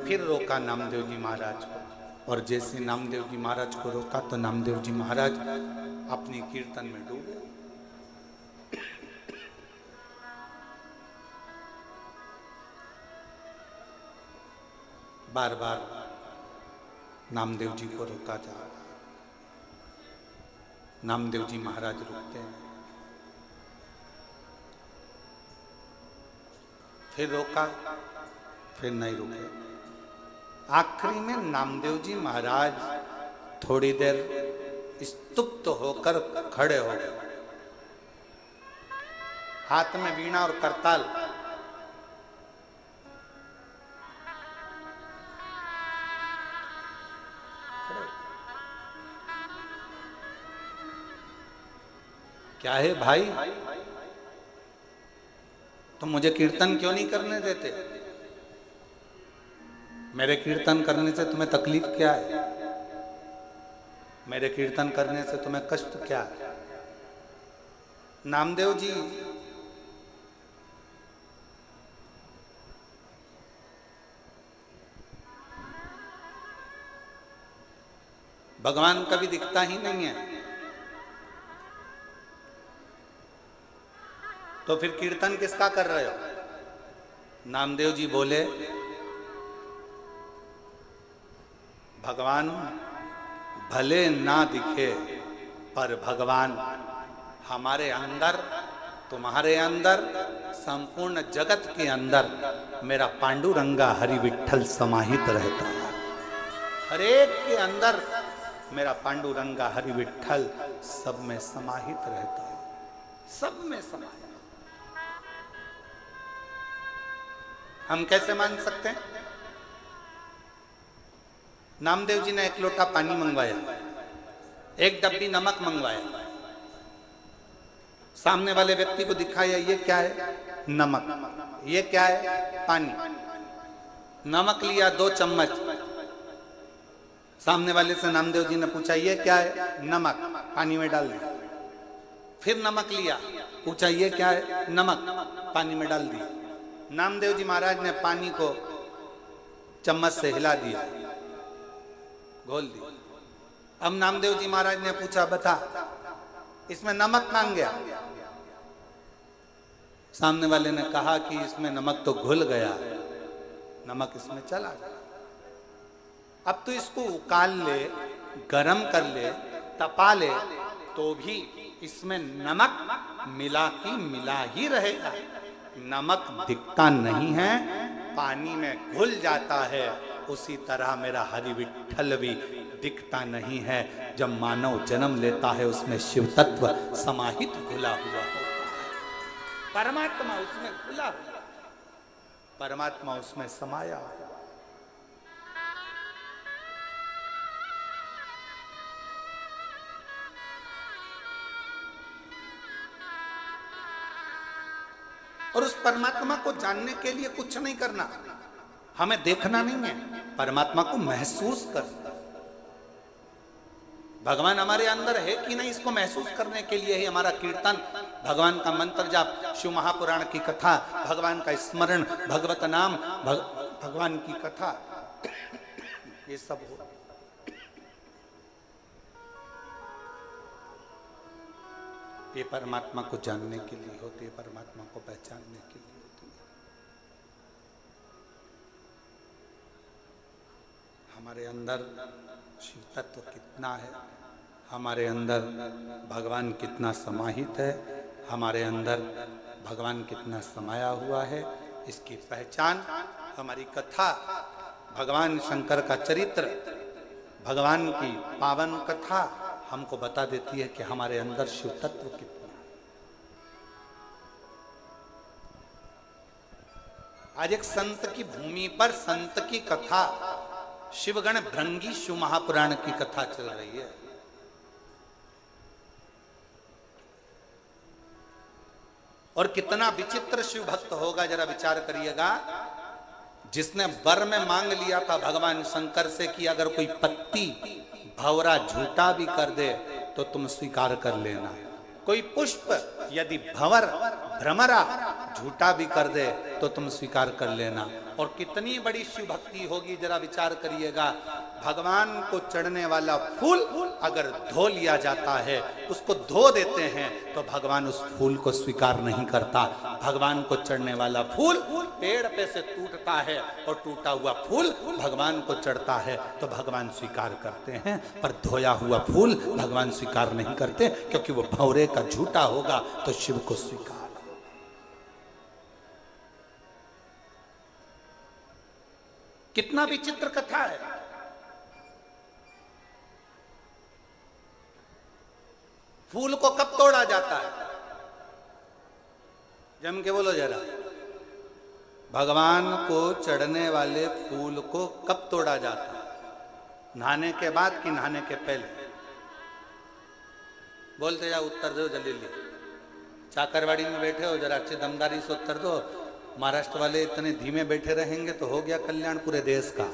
फिर रोका नामदेव जी महाराज को, और जैसे नामदेव जी महाराज को रोका तो नामदेव जी महाराज अपनी कीर्तन में डूबे। बार बार नामदेव जी को रोका जा रहा, नामदेव जी महाराज रुकते हैं। फिर रोका, फिर नहीं रुके। आखिरी में नामदेव जी महाराज थोड़ी देर स्तुप्त होकर खड़े हो गए, हाथ में वीणा और करताल। क्या है भाई, तुम मुझे कीर्तन क्यों नहीं करने देते? मेरे कीर्तन करने से तुम्हें तकलीफ क्या है? मेरे कीर्तन करने से तुम्हें कष्ट क्या है? नामदेव जी भगवान कभी दिखता ही नहीं है, तो फिर कीर्तन किसका कर रहे हो? नामदेव जी बोले, भगवान भले ना दिखे पर भगवान हमारे अंदर, तुम्हारे अंदर, संपूर्ण जगत के अंदर मेरा पांडुरंगा हरि विठ्ठल समाहित रहता है। हर एक के अंदर मेरा पांडुरंगा हरि विठ्ठल सब में समाहित रहता है, सब में समाहित। हम कैसे मान सकते हैं? नामदेव जी ने एक लोटा पानी मंगवाया, एक डब्बी नमक मंगवाया, सामने वाले व्यक्ति को दिखाया, ये क्या है? नमक। ये क्या है? पानी। नमक लिया 2 चम्मच, सामने वाले से नामदेव जी ने पूछा, ये क्या है? नमक। पानी में डाल दिया। फिर नमक लिया, पूछा, ये क्या है? नमक। पानी में डाल दिया। नामदेव जी महाराज ने पानी को चम्मच से हिला दिया, घोल दिया। अब नामदेव जी महाराज ने पूछा, बता इसमें नमक कहां गया? सामने वाले ने कहा कि इसमें नमक तो घुल गया, नमक इसमें चला गया। अब तो इसको उकाल ले, गरम कर ले, तपा ले, तो भी इसमें नमक मिला की मिला ही रहेगा। नमक दिखता नहीं है, पानी में घुल जाता है। उसी तरह मेरा हरि विठ्ठल भी दिखता नहीं है। जब मानव जन्म लेता है उसमें शिव तत्व समाहित घुला हुआ होता है। परमात्मा उसमें घुला हुआ, परमात्मा उसमें समाया। और उस परमात्मा को जानने के लिए कुछ नहीं करना, हमें देखना नहीं है, परमात्मा को महसूस करना। भगवान हमारे अंदर है कि नहीं, इसको महसूस करने के लिए ही हमारा कीर्तन, भगवान का मंत्र जाप, शिव महापुराण की कथा, भगवान का स्मरण, भगवत नाम, भगवान की कथा, ये सब हो। ये परमात्मा को जानने के लिए होती है, परमात्मा को पहचानने के लिए होती है। हमारे अंदर शिव तत्व कितना है, हमारे अंदर भगवान कितना समाहित है, हमारे अंदर भगवान कितना समाया हुआ है, इसकी पहचान हमारी कथा, भगवान शंकर का चरित्र, भगवान की पावन कथा हमको बता देती है कि हमारे अंदर शिव तत्व कितना है। आज एक संत की भूमि पर संत की कथा, शिवगण भृंगी शिव महापुराण की कथा चल रही है। और कितना विचित्र शिव भक्त होगा, जरा विचार करिएगा। जिसने वर में मांग लिया था भगवान शंकर से कि अगर कोई पत्ती भंवरा झूठा भी कर दे तो तुम स्वीकार कर लेना, कोई पुष्प यदि भंवर भ्रमरा झूठा भी कर दे तो तुम स्वीकार कर लेना। और कितनी बड़ी शिव भक्ति होगी, जरा विचार करिएगा। भगवान को चढ़ने वाला फूल अगर धो लिया जाता है, उसको धो देते हैं, तो भगवान उस फूल को स्वीकार नहीं करता। भगवान को चढ़ने वाला फूल पेड़ पे से टूटता है और टूटा हुआ फूल भगवान को चढ़ता है तो भगवान स्वीकार करते हैं, पर धोया हुआ फूल भगवान स्वीकार नहीं करते, क्योंकि वो भंवरे का झूठा होगा तो शिव को स्वीकार। कितना विचित्र कथा है। फूल को कब तोड़ा जाता है? जम के बोलो जरा। भगवान को चढ़ने वाले फूल को कब तोड़ा जाता है? नहाने के बाद कि नहाने के पहले? बोलते जाओ, उत्तर दो जल्दी। चाकरवाड़ी में बैठे हो, जरा अच्छे दमदारी से उत्तर दो। महाराष्ट्र वाले इतने धीमे बैठे रहेंगे तो हो गया कल्याण पूरे देश का।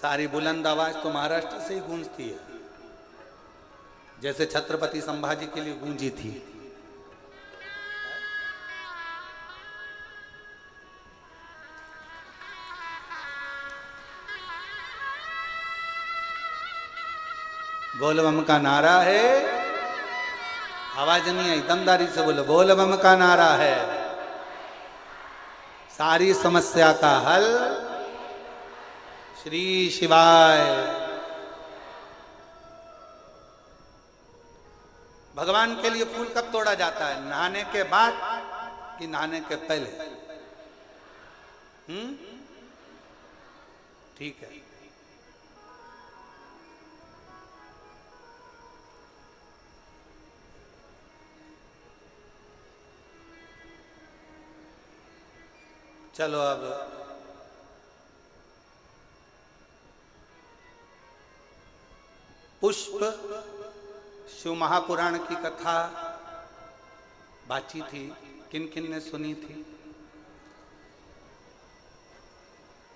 सारी बुलंद आवाज तो महाराष्ट्र से ही गूंजती है, जैसे छत्रपति संभाजी के लिए गूंजी थी। बोल बम का नारा है, आवाज नहीं आई, दमदारी से बोलो। बोल बम का नारा है, सारी समस्या का हल श्री शिवाय। भगवान के लिए फूल कब तोड़ा जाता है? नहाने के बाद कि नहाने के पहले? ठीक है। चलो अब पुष्प शिव महापुराण की कथा बाची थी, किन किन ने सुनी थी?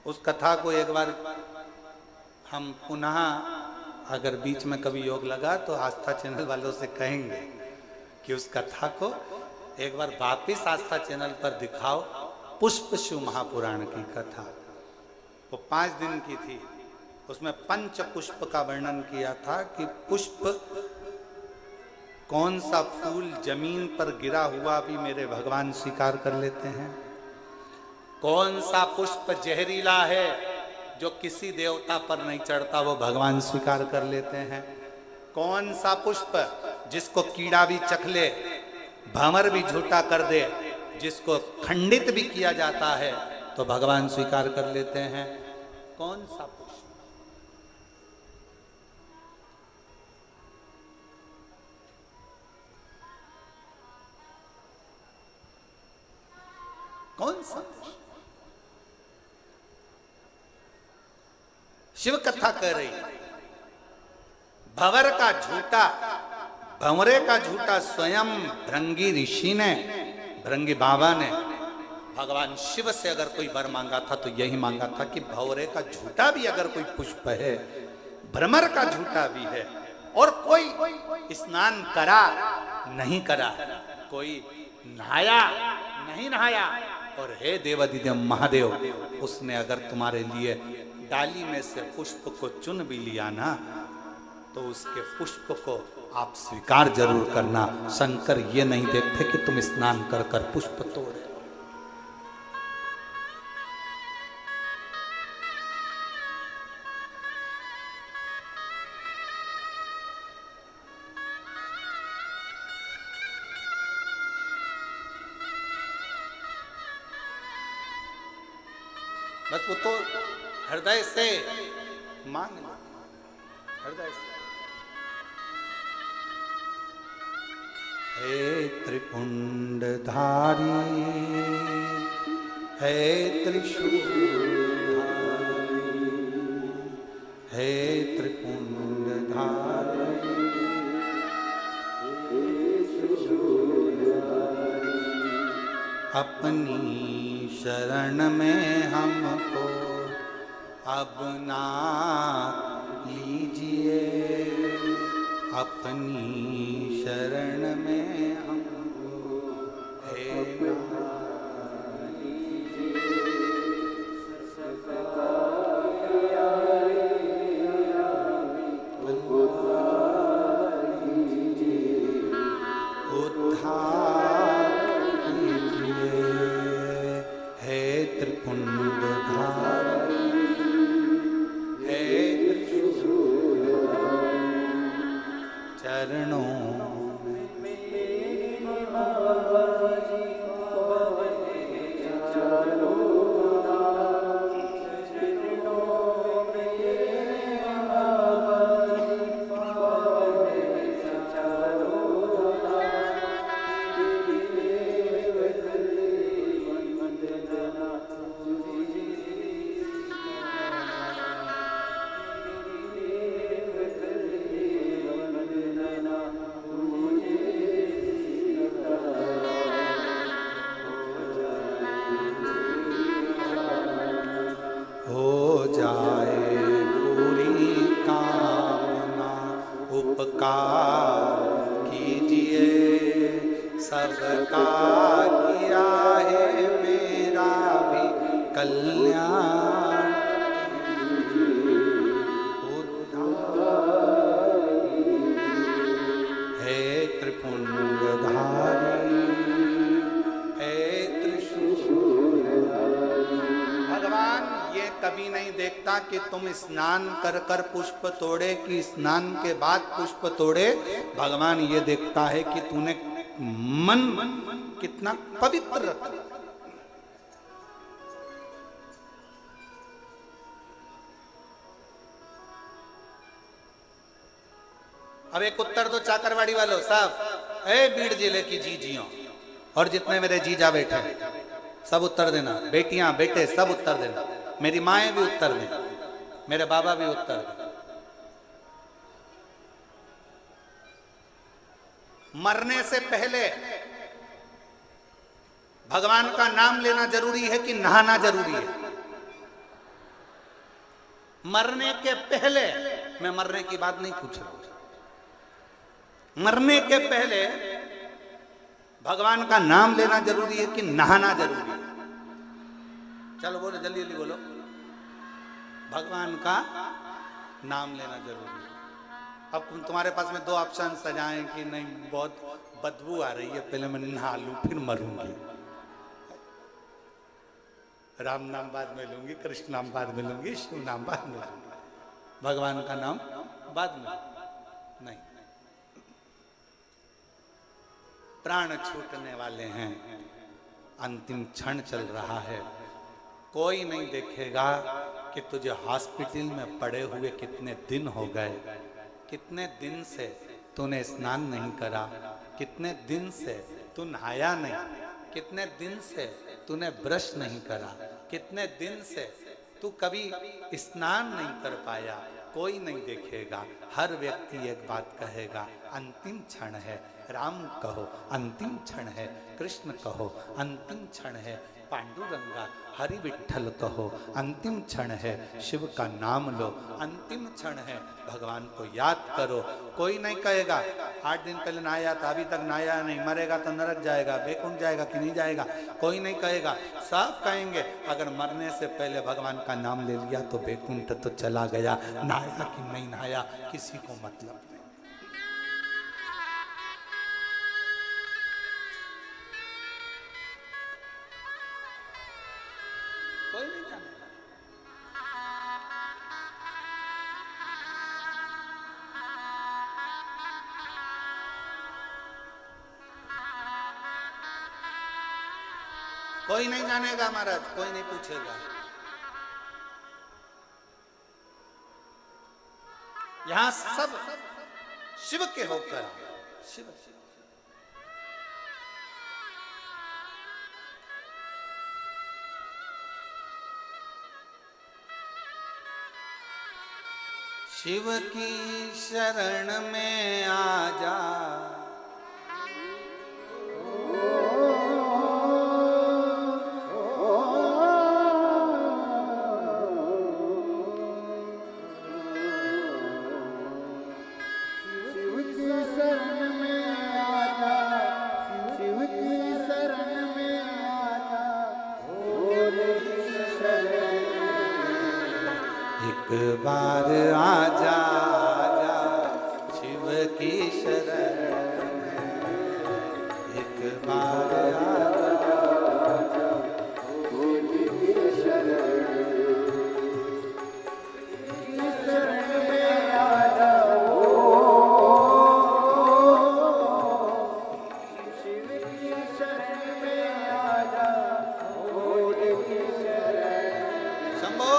उस कथा को एक बार हम पुनः, अगर बीच में कभी योग लगा तो आस्था चैनल वालों से कहेंगे कि उस कथा को एक बार वापिस आस्था चैनल पर दिखाओ। पुष्प शिव महापुराण की कथा वो 5 दिन की थी। उसमें पंच पुष्प का वर्णन किया था कि पुष्प, कौन सा फूल जमीन पर गिरा हुआ भी मेरे भगवान स्वीकार कर लेते हैं, कौन सा पुष्प जहरीला है जो किसी देवता पर नहीं चढ़ता वो भगवान स्वीकार कर लेते हैं, कौन सा पुष्प जिसको कीड़ा भी चख ले, भंवर भी झूठा कर दे, जिसको खंडित भी किया जाता है तो भगवान स्वीकार कर लेते हैं। कौन सा पुष्प? कौन सा पुष्प? शिव कथा कह रही भंवर का झूठा, भंवरे का झूठा स्वयं भृंगी ऋषि ने, भृंगी बाबा ने भगवान शिव से अगर कोई वर मांगा था तो यही मांगा था कि भंवरे का झूठा भी अगर कोई पुष्प है, भ्रमर का झूठा भी है, और कोई स्नान करा नहीं करा, कोई नहाया नहीं नहाया, और हे देवादिदेव महादेव, उसने अगर तुम्हारे लिए डाली में से पुष्प को चुन भी लिया ना, तो उसके पुष्प को आप स्वीकार जरूर करना। शंकर ये नहीं देखते कि तुम स्नान कर कर पुष्प तोड़े। बस वो तो हृदय से मांग लो, हृदय से। हे त्रिपुंडधारी, हे त्रिशूलधारी, हे त्रिपुंडधारी, अपनी शरण में हमको अब ना लीजिए, अपनी शरण में हमको हे कि तुम स्नान कर कर पुष्प तोड़े कि स्नान के बाद पुष्प तोड़े। भगवान ये देखता है कि तूने मन कितना पवित्र रखा। अब एक उत्तर दो चाकरवाड़ी वालों साहब, ए बीड़ जिले की जीजियों और जितने मेरे जीजा बैठे सब उत्तर देना, बेटियां बेटे सब उत्तर देना, मेरी माएँ भी उत्तर दें, मेरे बाबा भी उत्तर दें। मरने से पहले भगवान का नाम लेना जरूरी है कि नहाना जरूरी है? मरने के पहले, मैं मरने की बात नहीं पूछ रहा हूं, मरने के पहले भगवान का नाम लेना जरूरी है कि नहाना जरूरी है? चलो बोलो, जल्दी जल्दी बोलो। भगवान का नाम लेना जरूरी है। अब तुम्हारे पास में दो ऑप्शन सजाएं कि नहीं बहुत बदबू आ रही है, पहले मैं नहा लूं फिर मरूंगी, राम नाम बाद में लूंगी, कृष्ण नाम बाद में लूंगी, शिव नाम बाद में लूंगी, भगवान का नाम बाद में नहीं। प्राण छूटने वाले हैं, अंतिम क्षण चल रहा है, कोई नहीं देखेगा कि तुझे हॉस्पिटल में पड़े हुए कितने दिन हो गए, कितने दिन से तूने स्नान नहीं करा, कितने दिन से तू नहाया नहीं, कितने दिन से तूने ब्रश नहीं करा, कितने दिन से तू कभी स्नान नहीं कर पाया। कोई नहीं देखेगा, हर व्यक्ति एक बात कहेगा, अंतिम क्षण है, राम कहो अंतिम क्षण है, कृष्ण कहो अंतिम क्षण है, पांडुरंगा हरि विठ्ठल कहो अंतिम क्षण है, शिव का नाम लो अंतिम क्षण है, भगवान को याद करो। कोई नहीं कहेगा 8 दिन पहले नहाया था अभी तक नहाया नहीं, मरेगा तो नरक जाएगा, बैकुंठ जाएगा कि नहीं जाएगा, कोई नहीं कहेगा। सब कहेंगे अगर मरने से पहले भगवान का नाम ले लिया तो बैकुंठ तो चला गया, नहाया कि नहीं नहाया किसी को मतलब नहीं। कोई नहीं जानेगा महाराज, कोई नहीं पूछेगा। यहां सब शिव के होकर शिव शिव की शरण में आ जा, शिव की शरण में की शरण में एक बार आजा, भोले की शरण में आजा, शिव की शरण में आजा, भोले की शरण शंभो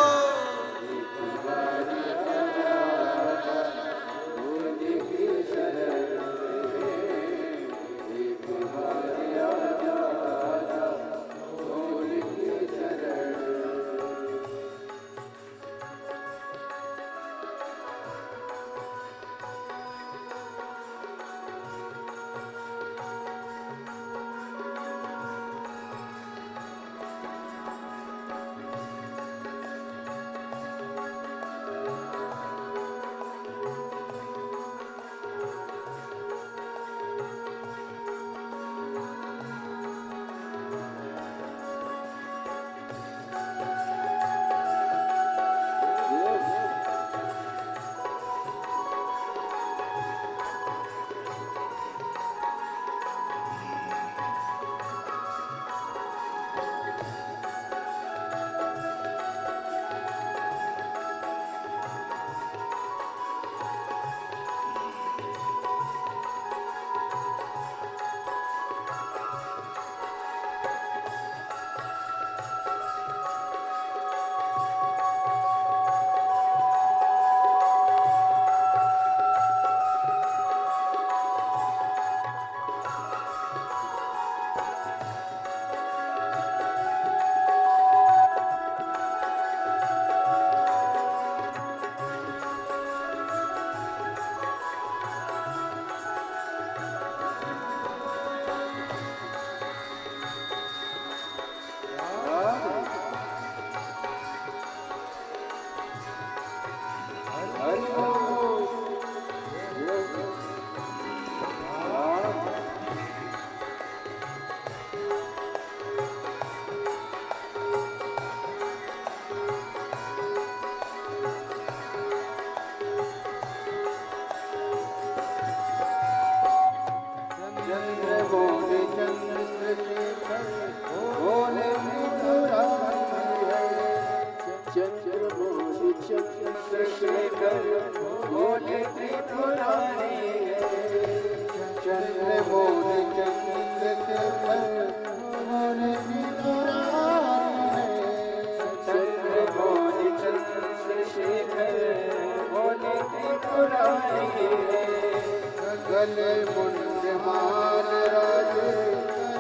गले मुंड मान राजे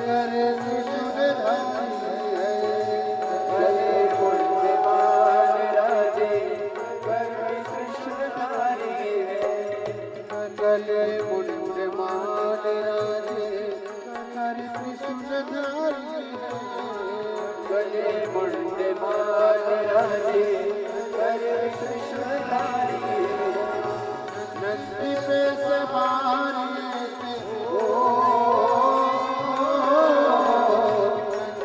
कर त्रिशूल धारी है, गले मुंड मान राजे कर त्रिशूल धारी है, गले मुंड मान राजे कर त्रिशूल धारी है, गले मुंड मान राजे कर त्रिशूल धारी है, नंदी पे सवारी थे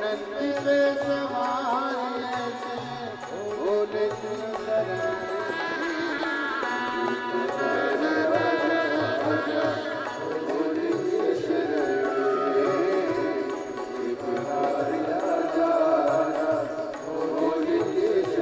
नंदी पे सवारी थे भोले की शरण भोले की शरण भोले की शरण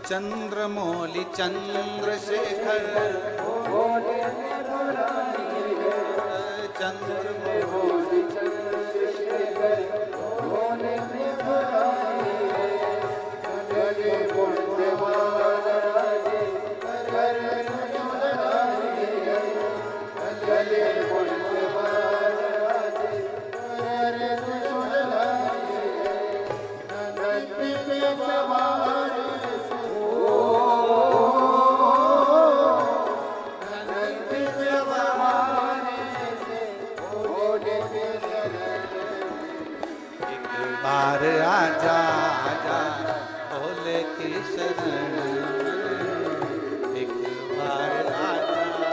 चंद्रमौलि चंद्रशेखर चंद्रमौलि बार आजा आजा भोले की शरण में, एक बार आजा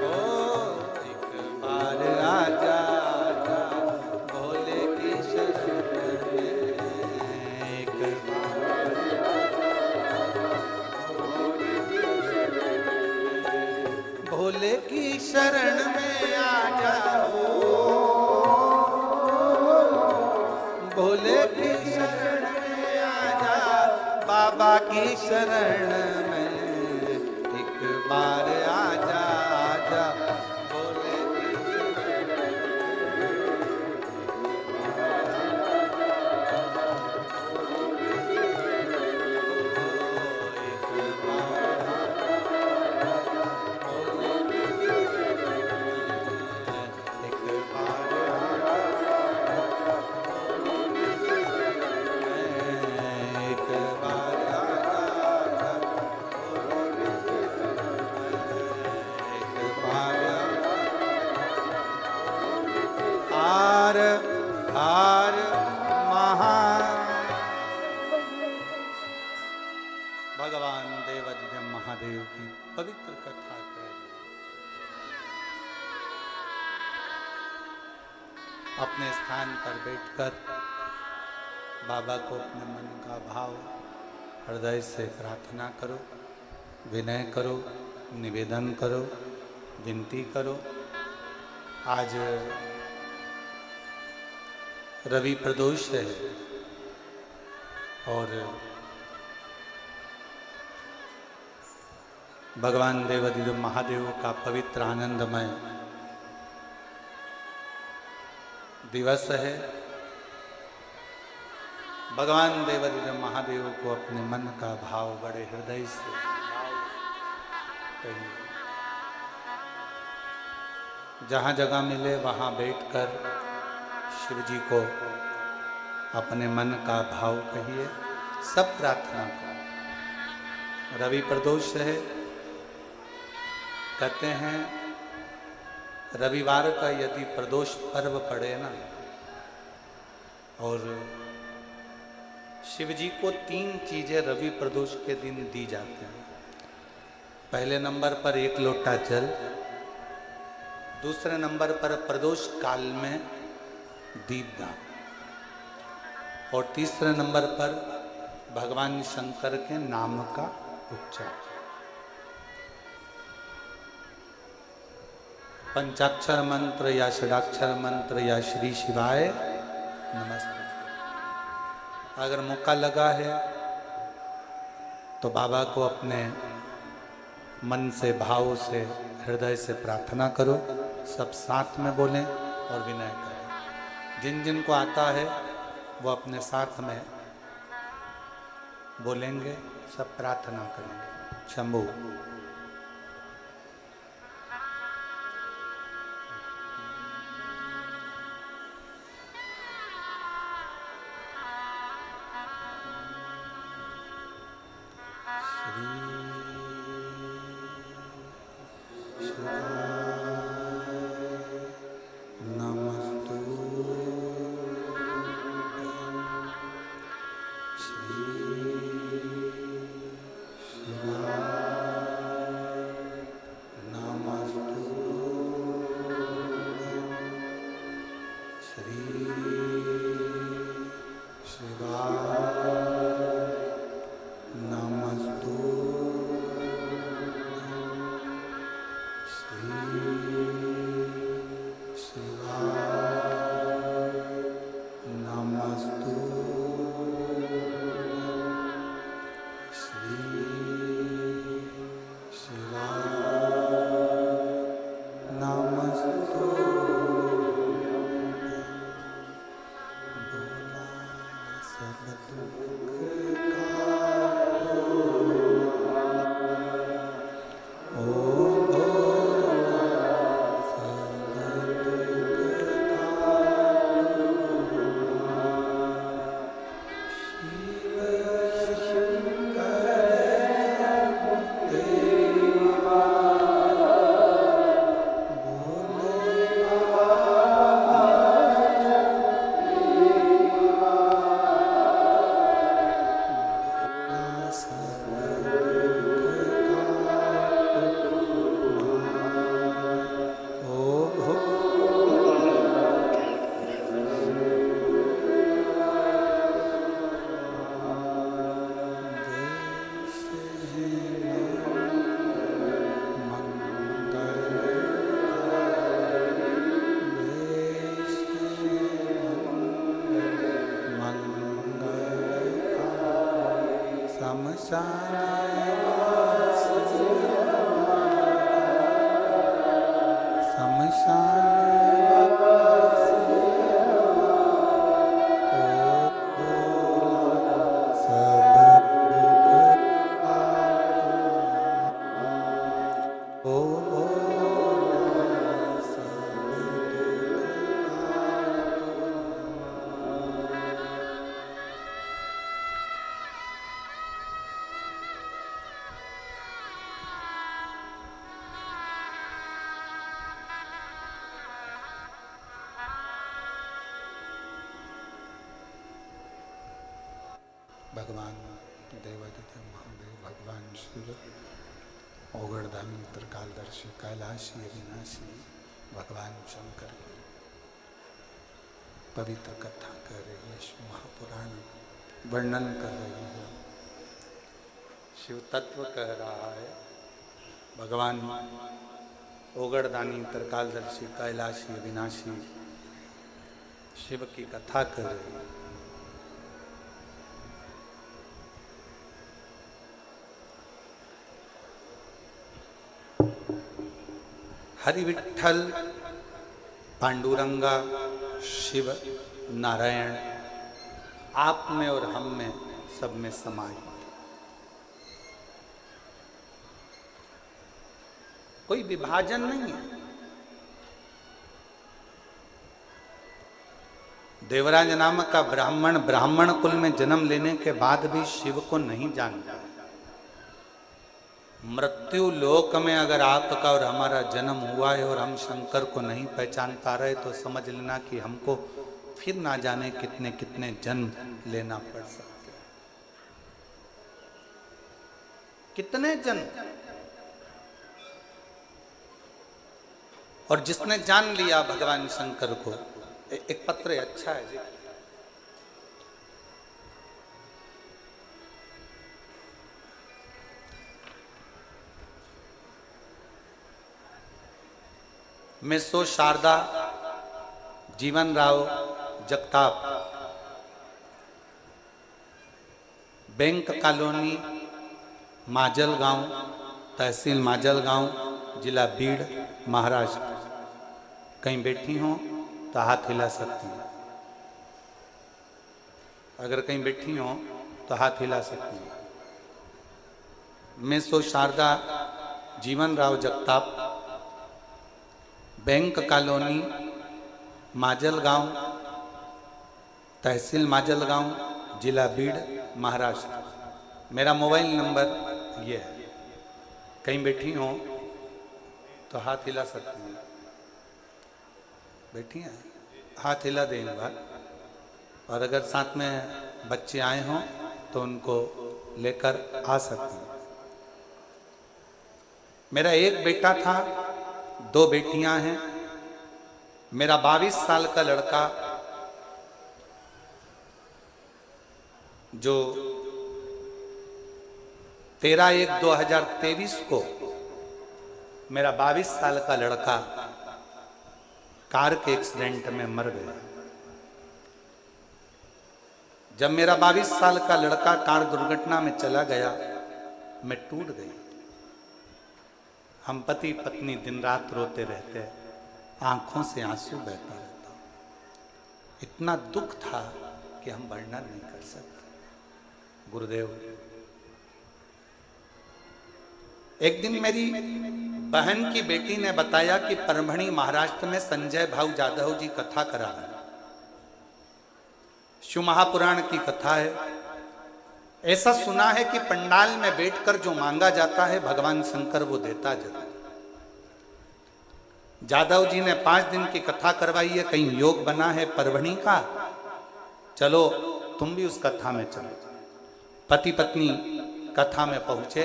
ओ एक बार आजा आजा भोले की शरण में, एक भोले की शरण में आ जाओ, भोले की शरण में आ जा, बाबा की शरण में एक बार आ जा आजा भोले की हार हार महा भगवान देवाधिदेव महादेव की पवित्र कथा करें। अपने स्थान पर बैठकर बाबा को अपने मन का भाव हृदय से प्रार्थना करो, विनय करो, निवेदन करो, विनती करो। आज रवि प्रदोष है और भगवान देवाधिदेव महादेव का पवित्र आनंदमय दिवस है। भगवान देवाधिदेव महादेव को अपने मन का भाव बड़े हृदय से कहिए। जहाँ जगह मिले वहाँ बैठकर शिव जी को अपने मन का भाव कहिए, सब प्रार्थना करो। रवि प्रदोष है, कहते हैं रविवार का यदि प्रदोष पर्व पड़े ना, और शिव जी को 3 चीजें रवि प्रदोष के दिन दी जाती हैं। पहले नंबर पर 1 लोटा जल, दूसरे नंबर पर प्रदोष काल में दीपदान, और तीसरे नंबर पर भगवान शंकर के नाम का उच्चारण। पंचाक्षर मंत्र या षडाक्षर मंत्र या श्री शिवाय नमस्ते। अगर मौका लगा है तो बाबा को अपने मन से, भाव से, हृदय से प्रार्थना करो। सब साथ में बोलें और विनय करें। जिन जिन को आता है वो अपने साथ में बोलेंगे, सब प्रार्थना करेंगे। शंभू नमस्तु श्री भगवान देवादिदेव महादेव भगवान शिव ओगड़दानी त्रिकालदर्शी कैलाशी अविनाशी भगवान शंकर की पवित्र कथा कर रही है। शिव महापुराण वर्णन कर रही है, शिव तत्व कह रहा है। भगवान ओगड़दानी त्रिकालदर्शी कैलाशी अविनाशी शिव की कथा कर रही है। हरि विठ्ठल पांडुरंगा शिव नारायण आप में और हम में सब में समाहित। कोई विभाजन नहीं है। देवराज नामक का ब्राह्मण कुल में जन्म लेने के बाद भी शिव को नहीं जानता। मृत्यु लोक में अगर आपका और हमारा जन्म हुआ है और हम शंकर को नहीं पहचान पा रहे तो समझ लेना कि हमको फिर ना जाने कितने कितने जन्म लेना पड़ सकते हैं। कितने जन्म। और जिसने जान लिया भगवान शंकर को, एक पत्र अच्छा है जी। मेसो शारदा जीवन राव जगताप, बैंक कॉलोनी माजलगांव, तहसील माजलगांव, जिला बीड़, महाराष्ट्र। कहीं बैठी हो तो हाथ हिला सकती हैं। अगर कहीं बैठी हो तो हाथ हिला सकती हैं। मेसो शारदा जीवन राव जगताप, बैंक कॉलोनी माजलगांव, तहसील माजलगांव, जिला बीड़, महाराष्ट्र। मेरा मोबाइल नंबर ये है। कहीं बैठी हो तो हाथ हिला सकती हैं। बैठी हैं, हाथ हिला दें एक बार। और अगर साथ में बच्चे आए हों तो उनको लेकर आ सकती हैं। मेरा एक बेटा था, 2 बेटियां हैं। मेरा 22 साल का लड़का जो 13/1/2023 को मेरा 22 साल का लड़का कार के एक्सीडेंट में मर गया। जब मेरा 22 साल का लड़का कार दुर्घटना में चला गया, मैं टूट गई। हम पति पत्नी दिन रात रोते रहते, आंखों से आंसू बहता रहता। इतना दुख था कि हम वर्णन नहीं कर सकते। गुरुदेव, एक दिन मेरी बहन की बेटी ने बताया कि परभणी महाराष्ट्र में संजय भाऊ जाधव जी कथा करा रहे हैं। शिव महापुराण की कथा है। ऐसा सुना है कि पंडाल में बैठकर जो मांगा जाता है भगवान शंकर वो देता जरूर। जाधव जी ने 5 दिन की कथा करवाई है। कहीं योग बना है परभणी का, चलो तुम भी उस कथा में चलो। पति पत्नी कथा में पहुंचे।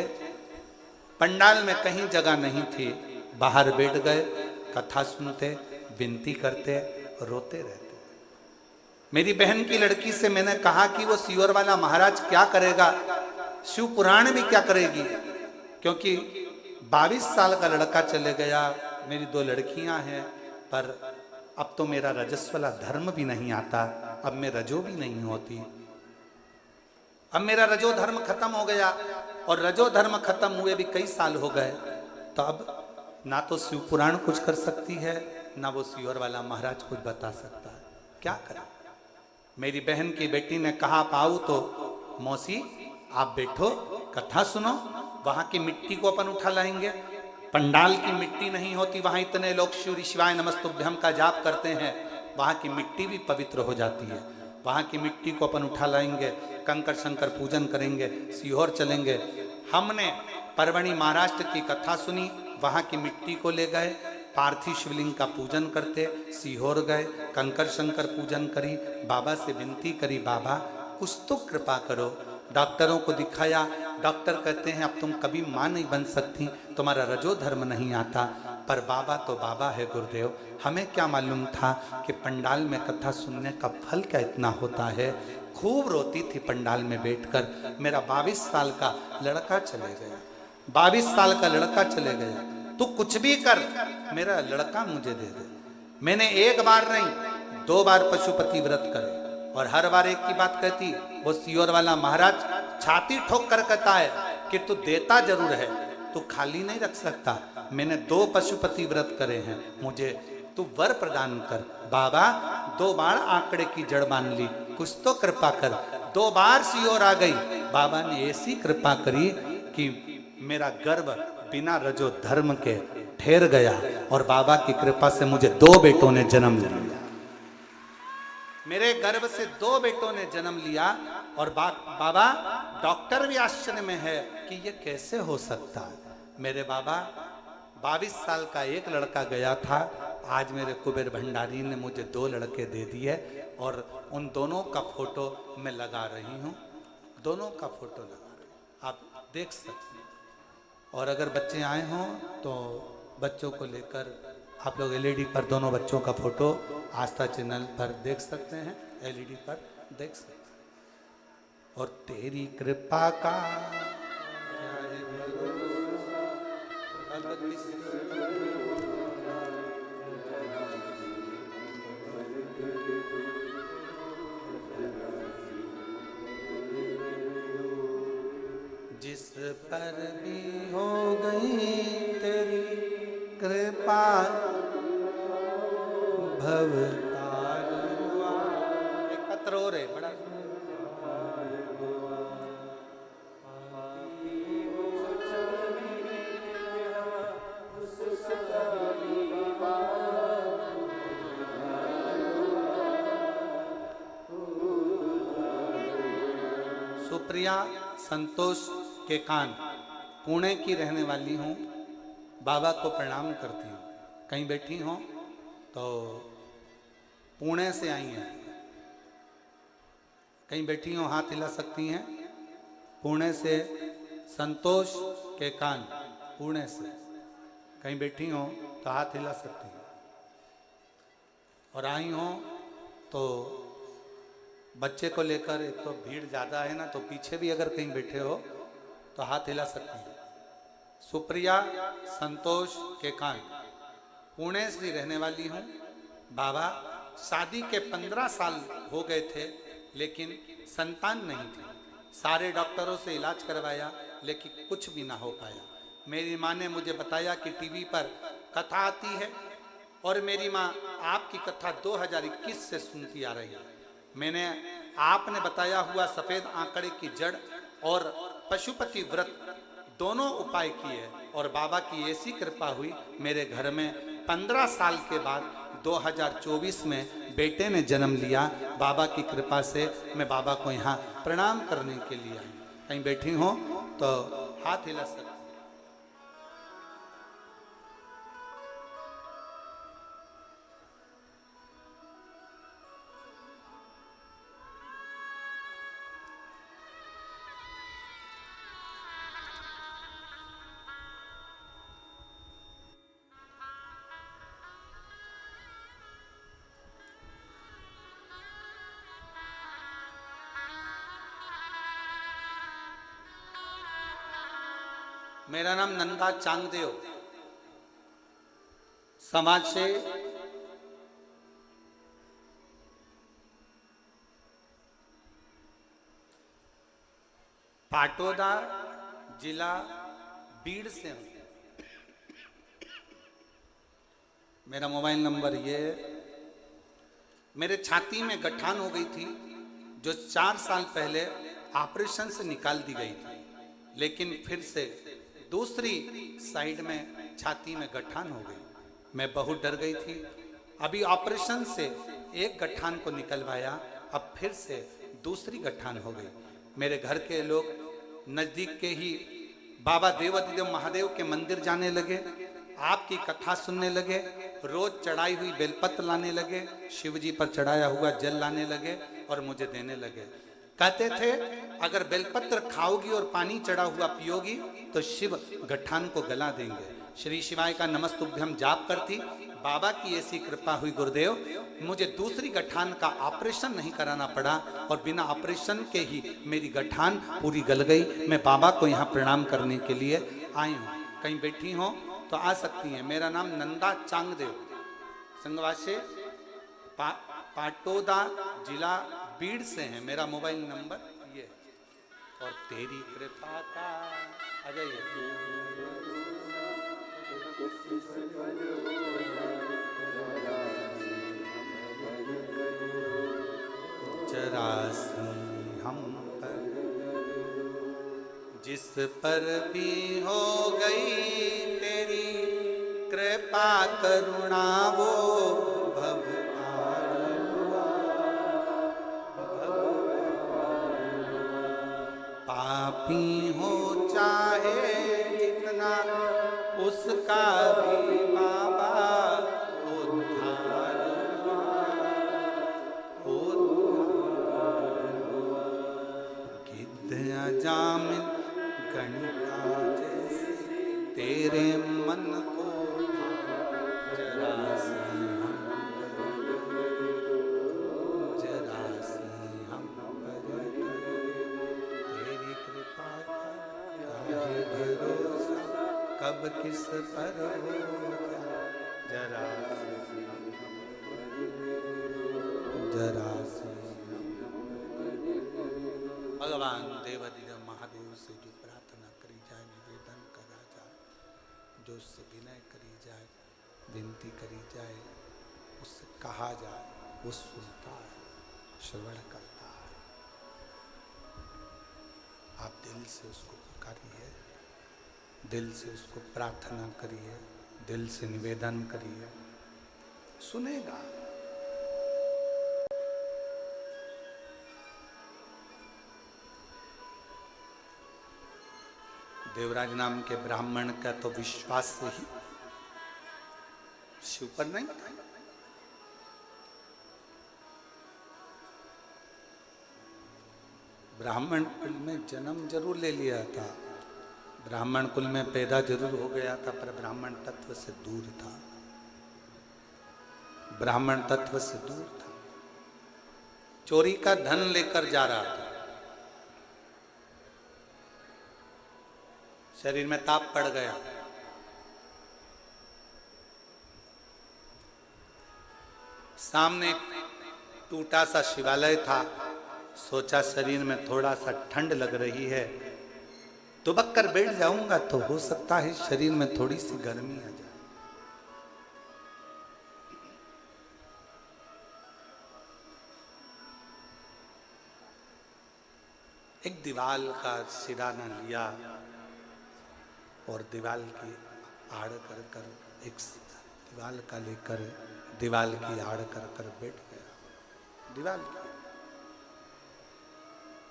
पंडाल में कहीं जगह नहीं थी, बाहर बैठ गए, कथा सुनते, विनती करते, रोते रहते। मेरी बहन की लड़की से मैंने कहा कि वो सियोर वाला महाराज क्या करेगा, शिव पुराण भी क्या करेगी, क्योंकि 22 साल का लड़का चले गया, मेरी 2 लड़कियां हैं, पर अब तो मेरा रजस्वला धर्म भी नहीं आता, अब मैं रजो भी नहीं होती। अब मेरा रजो धर्म खत्म हो गया, और रजो धर्म खत्म हुए भी कई साल हो गए, तो अब ना तो शिव पुराण कुछ कर सकती है, ना वो सीहोर वाला महाराज कुछ बता सकता है। क्या करें? मेरी बहन की बेटी ने कहा, पाऊ तो मौसी आप बैठो, कथा सुनो, वहां की मिट्टी को अपन उठा लाएंगे। पंडाल की मिट्टी नहीं होती, वहां इतने लोग शिव शिवाय नमस्तुभ्यम का जाप करते हैं, वहां की मिट्टी भी पवित्र हो जाती है। वहां की मिट्टी को अपन उठा लाएंगे, कंकर शंकर पूजन करेंगे, सीहोर चलेंगे। हमने परवणी महाराष्ट्र की कथा सुनी, वहां की मिट्टी को ले गए, पार्थिव शिवलिंग का पूजन करते, सीहोर गए, कंकर शंकर पूजन करी, बाबा से विनती करी, बाबा कुछ तो कृपा करो। डॉक्टरों को दिखाया, डॉक्टर कहते हैं अब तुम कभी मां नहीं बन सकती, तुम्हारा रजो धर्म नहीं आता। पर बाबा तो बाबा है गुरुदेव, हमें क्या मालूम था कि पंडाल में कथा सुनने का फल क्या इतना होता है। खूब रोती थी पंडाल में बैठकर। मेरा 22 साल का लड़का चले गया, 22 साल का लड़का चले गया। तू कुछ भी कर, मेरा लड़का मुझे दे दे। मैंने एक बार नहीं 2 बार पशुपति व्रत करे, और हर बार एक की बात कहती। वो सीहोर वाला महाराज छाती ठोक कर कहता है कि तू देता जरूर है, तू खाली नहीं रख सकता। मैंने 2 पशुपति व्रत करे हैं, मुझे तू वर प्रदान कर। बाबा 2 बार आंकड़े की जड़ मान ली, कुछ तो कृपा कर। 2 बार सीहोर आ गई, बाबा ने ऐसी कृपा करी कि मेरा गर्भ बिना रजो धर्म के ठहर गया, और बाबा की कृपा से मुझे 2 बेटों ने जन्म लिया। मेरे गर्भ से 2 बेटों ने जन्म लिया, और बाबा डॉक्टर भी आश्चर्य में है कि ये कैसे हो सकता है। मेरे बाबा 22 साल का एक लड़का गया था, आज मेरे कुबेर भंडारी ने मुझे 2 लड़के दे दिए, और उन दोनों का फोटो मैं लगा रही हूँ, दोनों का फोटो लगा रही हूँ, आप देख सकते हैं। और अगर बच्चे आए हों तो बच्चों को लेकर आप लोग एलईडी पर दोनों बच्चों का फोटो आस्था चैनल पर देख सकते हैं, एलईडी पर देख सकते हैं। और तेरी कृपा का जिस पर भी हो गई तेरी कृपा, भवतार हुआ। एक पत्र और है बड़ा, सुप्रिया संतोष के कान, पुणे की रहने वाली हूँ, बाबा को प्रणाम करती हूँ। कहीं बैठी हो तो पुणे से आई हैं, कहीं बैठी हो हाथ हिला सकती हैं। पुणे से संतोष के कान, पुणे से कहीं बैठी हो तो हाथ हिला सकती हैं। और आई हो तो बच्चे को लेकर, एक तो भीड़ ज़्यादा है ना, तो पीछे भी अगर कहीं बैठे हो तो हाथ हिला सकती हैं। सुप्रिया संतोष के कान, पुणे से रहने वाली हूँ। बाबा शादी के 15 साल हो गए थे, लेकिन संतान नहीं थी। सारे डॉक्टरों से इलाज करवाया, लेकिन कुछ भी ना हो पाया। मेरी माँ ने मुझे बताया कि टीवी पर कथा आती है, और मेरी माँ आपकी कथा 2021 से सुनती आ रही है। मैंने आपने बताया हुआ सफ़ेद आंकड़े की जड़ और पशुपति व्रत दोनों उपाय किए, और बाबा की ऐसी कृपा हुई, मेरे घर में 15 साल के बाद 2024 में बेटे ने जन्म लिया। बाबा की कृपा से मैं बाबा को यहाँ प्रणाम करने के लिए आई। कहीं बैठी हो तो हाथ हिला सकते। मेरा नाम नंदा चांगदेव, समाज से पाटोदा जिला बीड़ से हूं। मेरा मोबाइल नंबर ये है। मेरे छाती में गठान हो गई थी जो 4 साल पहले ऑपरेशन से निकाल दी गई थी, लेकिन फिर से दूसरी साइड में छाती में गठान हो गई। मैं बहुत डर गई थी। अभी ऑपरेशन से एक गठान को निकलवाया, अब फिर से दूसरी गठान हो गई। मेरे घर के लोग नजदीक के ही बाबा देवाधिदेव महादेव के मंदिर जाने लगे, आपकी कथा सुनने लगे, रोज चढ़ाई हुई बेलपत्र लाने लगे, शिव जी पर चढ़ाया हुआ जल लाने लगे और मुझे देने लगे। कहते थे अगर बेलपत्र खाओगी और पानी चढ़ा हुआ पियोगी तो शिव गठान को गला देंगे। श्री शिवाय का नमस्तुभ्यम जाप करती। बाबा की ऐसी कृपा हुई गुरुदेव, मुझे दूसरी गठान का ऑपरेशन नहीं कराना पड़ा और बिना ऑपरेशन के ही मेरी गठान पूरी गल गई। मैं बाबा को यहाँ प्रणाम करने के लिए आई हूँ। कहीं बैठी हो तो आ सकती हैं। मेरा नाम नंदा चांगदेव, संगवासे पाटोदा जिला बीड़ से है। मेरा मोबाइल नंबर ये है। और तेरी कृपा का आ जाइए। जरासी हम पर जिस पर भी हो गई तेरी कृपा करुणा वो भव पापी हो चाहे जितना उसका भी बाबा उद्धार गिद्ध अजामिल गणिका जैसे तेरे मन को जरासी हम तेरी कृपा का भरोसा कब किस पर हो जरासी भगवान देवाधिदेव महादेव से जो प्रार्थना करी जाए, निवेदन करा जाए, जो उससे विनय करी जाए, विनती करी जाए, उससे कहा जाए, वो सुनता है, श्रवण करता है। आप दिल से उसको पुकारिए, दिल से उसको प्रार्थना करिए, दिल से निवेदन करिए, सुनेगा। देवराज नाम के ब्राह्मण का तो विश्वास से ही शिव पर नहीं था। ब्राह्मण कुल में जन्म जरूर ले लिया था, ब्राह्मण कुल में पैदा जरूर हो गया था, पर ब्राह्मण तत्व से दूर था। ब्राह्मण तत्व से दूर था। चोरी का धन लेकर जा रहा था। शरीर में ताप पड़ गया। सामने टूटा सा शिवालय था। सोचा शरीर में थोड़ा सा ठंड लग रही है, दुबक कर बैठ जाऊंगा तो हो सकता है शरीर में थोड़ी सी गर्मी आ जाए। एक दीवाल का सिराना लिया और दीवाल की आड़ कर कर एक दीवाल का लेकर दीवाल की आड़ कर कर बैठ गया। दीवाल की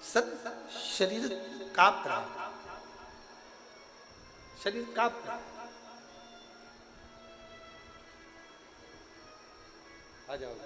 सब शरीर कांप रहा, शरीर कांप रहा। आ जाओ।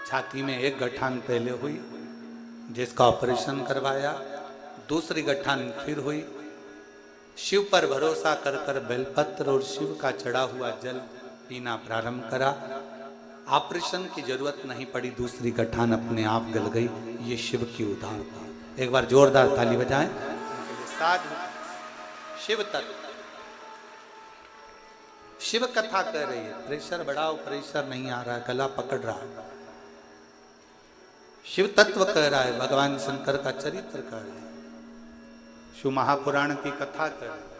छाती में एक गठान पहले हुई जिसका ऑपरेशन करवाया, दूसरी गठान फिर हुई। शिव पर भरोसा कर कर बेलपत्र और शिव का चढ़ा हुआ जल पीना प्रारंभ करा। ऑपरेशन की जरूरत नहीं पड़ी, दूसरी गठान अपने आप गल गई। ये शिव की उदारता। एक बार जोरदार ताली बजाएं। साधु शिव तत्व, शिव कथा कह रही है। प्रेशर बढ़ाओ, प्रेशर नहीं आ रहा है, गला पकड़ रहा है। शिव तत्व कह रहा है, भगवान शंकर का चरित्र कह रहा है, शिव महापुराण की कथा कह रहा है।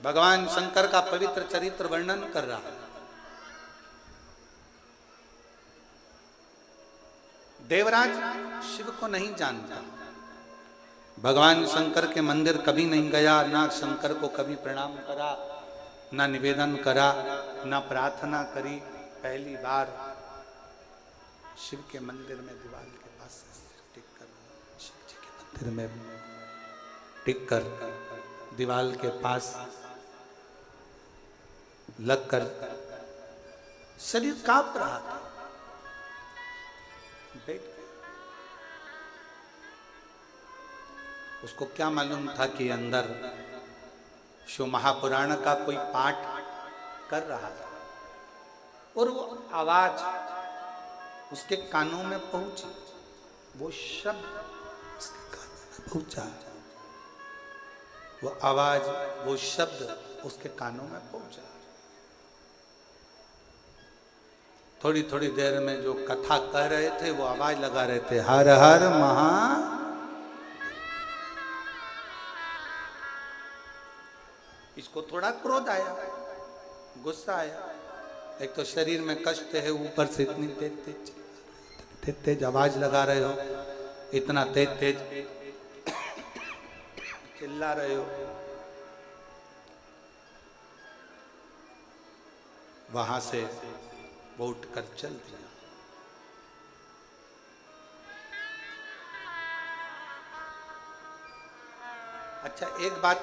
भगवान शंकर का पवित्र चरित्र वर्णन कर रहा है। देवराज शिव को नहीं जानता, भगवान शंकर के मंदिर कभी नहीं गया, ना शंकर को कभी प्रणाम करा, ना निवेदन करा, ना प्रार्थना करी। पहली बार शिव के मंदिर में दीवार के पास टिक कर, शिव जी के मंदिर में टिक कर दीवार के पास लगकर शरीर कांप रहा था। बैठ गए। उसको क्या मालूम था कि अंदर शिव महापुराण का कोई पाठ कर रहा था और वो आवाज उसके कानों में पहुंची, वो शब्द उसके कानों में पहुंचा, वो आवाज, वो शब्द उसके कानों में पहुंचा। थोड़ी थोड़ी देर में जो कथा कह रहे थे वो आवाज लगा रहे थे, हर हर महा। इसको थोड़ा क्रोध आया, गुस्सा आया। एक तो शरीर में कष्ट है, ऊपर से इतनी तेज तेज आवाज लगा रहे हो, इतना तेज तेज चिल्ला रहे हो। वहां से वो उठकर चल दिया। अच्छा, एक बात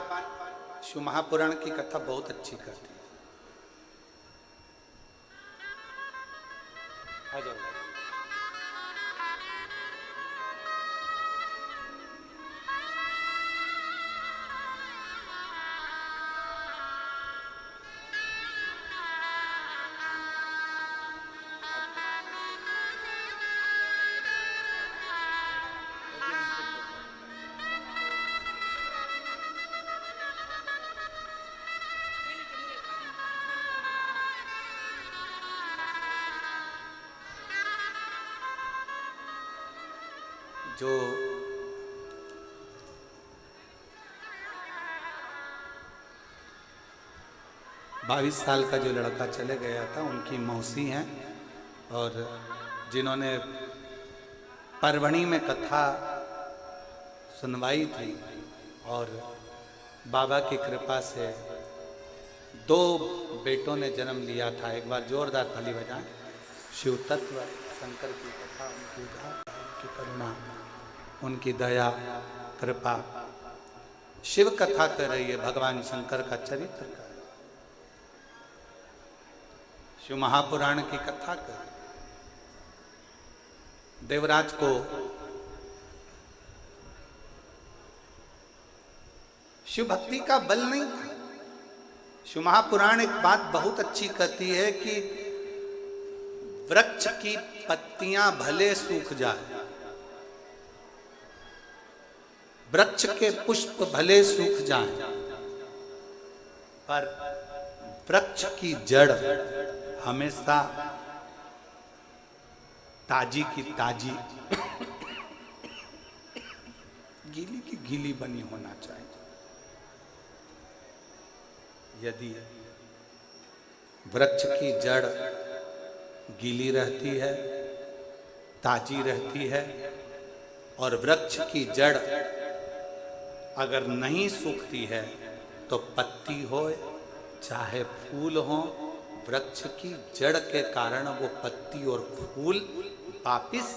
शिव महापुराण की कथा बहुत अच्छी करती है। आ जाओ। जो बाईस साल का जो लड़का चले गया था, उनकी मौसी हैं और जिन्होंने परवणी में कथा सुनवाई थी और बाबा की कृपा से 2 बेटों ने जन्म लिया था। एक बार जोरदार ताली बजाएं। शिव तत्व शंकर की कथा, उनकी उदारता, उनकी करुणा, उनकी दया कृपा। शिव कथा कर रही है, भगवान शंकर का चरित्र कर, शिव महापुराण की कथा कर। देवराज को शिव भक्ति का बल नहीं था। शिव महापुराण एक बात बहुत अच्छी कहती है कि वृक्ष की पत्तियां भले सूख जाए, वृक्ष के पुष्प भले सूख जाएं, पर वृक्ष की जड़ हमेशा ताजी की ताजी, गीली की गीली बनी होना चाहिए। यदि वृक्ष की जड़ गीली रहती है, ताजी रहती है, और वृक्ष की जड़ अगर नहीं सूखती है तो पत्ती हो चाहे फूल हो, वृक्ष की जड़ के कारण वो पत्ती और फूल वापिस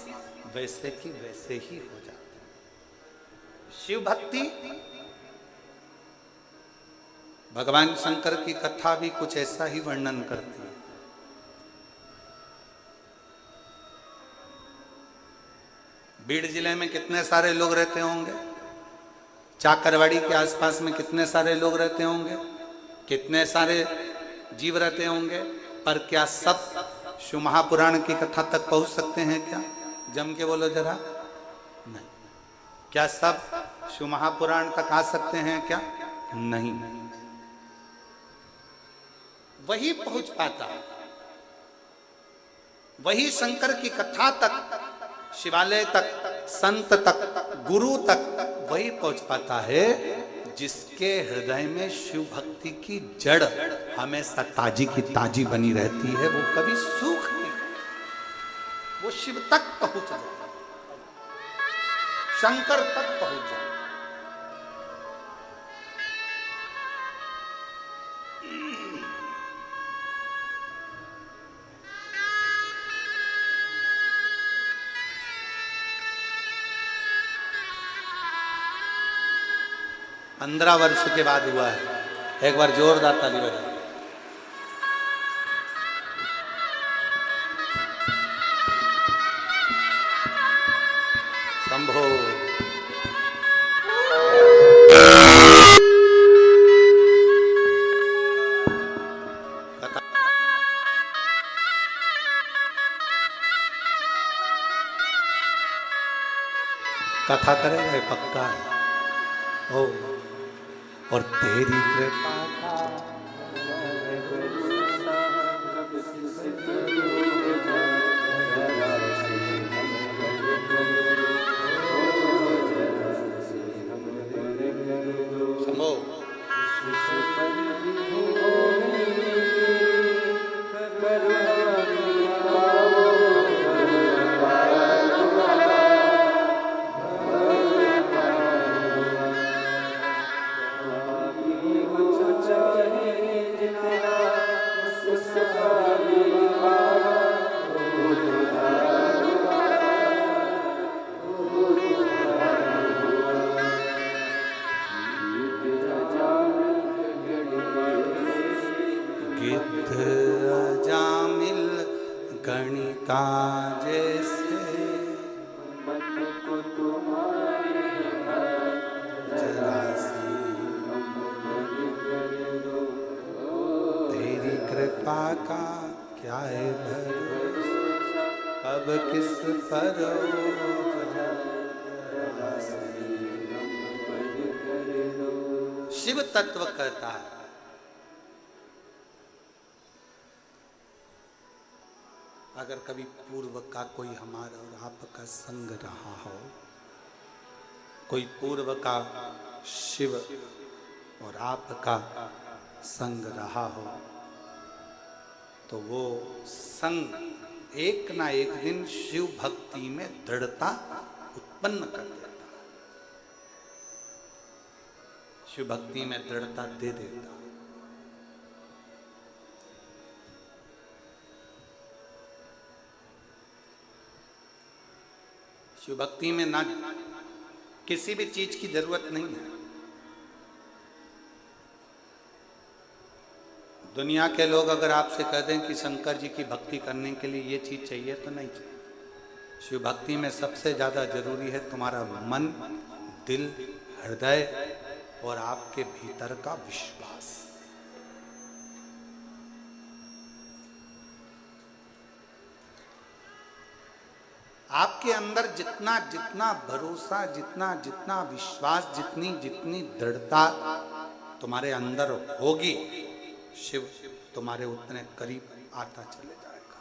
वैसे की वैसे ही हो जाते हैं। शिव भक्ति, भगवान शंकर की कथा भी कुछ ऐसा ही वर्णन करती है। बीड़ जिले में कितने सारे लोग रहते होंगे, चाकरवाड़ी के आसपास में कितने सारे लोग रहते होंगे, कितने सारे जीव रहते होंगे, पर क्या सब शिव महापुराण की कथा तक पहुंच सकते हैं क्या? जम के बोलो जरा। नहीं। क्या सब शिव महापुराण तक आ सकते हैं क्या? नहीं। वही पहुंच पाता, वही शंकर की कथा तक, शिवालय तक, संत तक, गुरु तक वही पहुंच पाता है जिसके हृदय में शिव भक्ति की जड़ हमेशा ताजी की ताजी बनी रहती है। वो कभी सूख नहीं, वो शिव तक पहुंच जाए, शंकर तक पहुंच जाए। 15 वर्ष के बाद हुआ है। एक बार जोरदार ताली बजाओ। शंभो। कथा करेंगे पक्का है। ओ और तेरी कृपा शिव तत्व कहता है। अगर कभी पूर्व का कोई हमारा और आपका संग रहा हो, कोई पूर्व का शिव और आपका संग रहा हो, तो वो संग एक ना एक दिन शिव भक्ति में दृढ़ता उत्पन्न कर देता, शिव भक्ति में दृढ़ता दे देता। शिव भक्ति में ना किसी भी चीज की जरूरत नहीं है। दुनिया के लोग अगर आपसे कह दें कि शंकर जी की भक्ति करने के लिए ये चीज चाहिए, तो नहीं चाहिए। शिव भक्ति में सबसे ज्यादा जरूरी है तुम्हारा मन, दिल, हृदय और आपके भीतर का विश्वास। आपके अंदर जितना जितना भरोसा, जितना जितना विश्वास, जितनी जितनी दृढ़ता तुम्हारे अंदर होगी, शिव तुम्हारे उतने करीब आता चले जाएगा।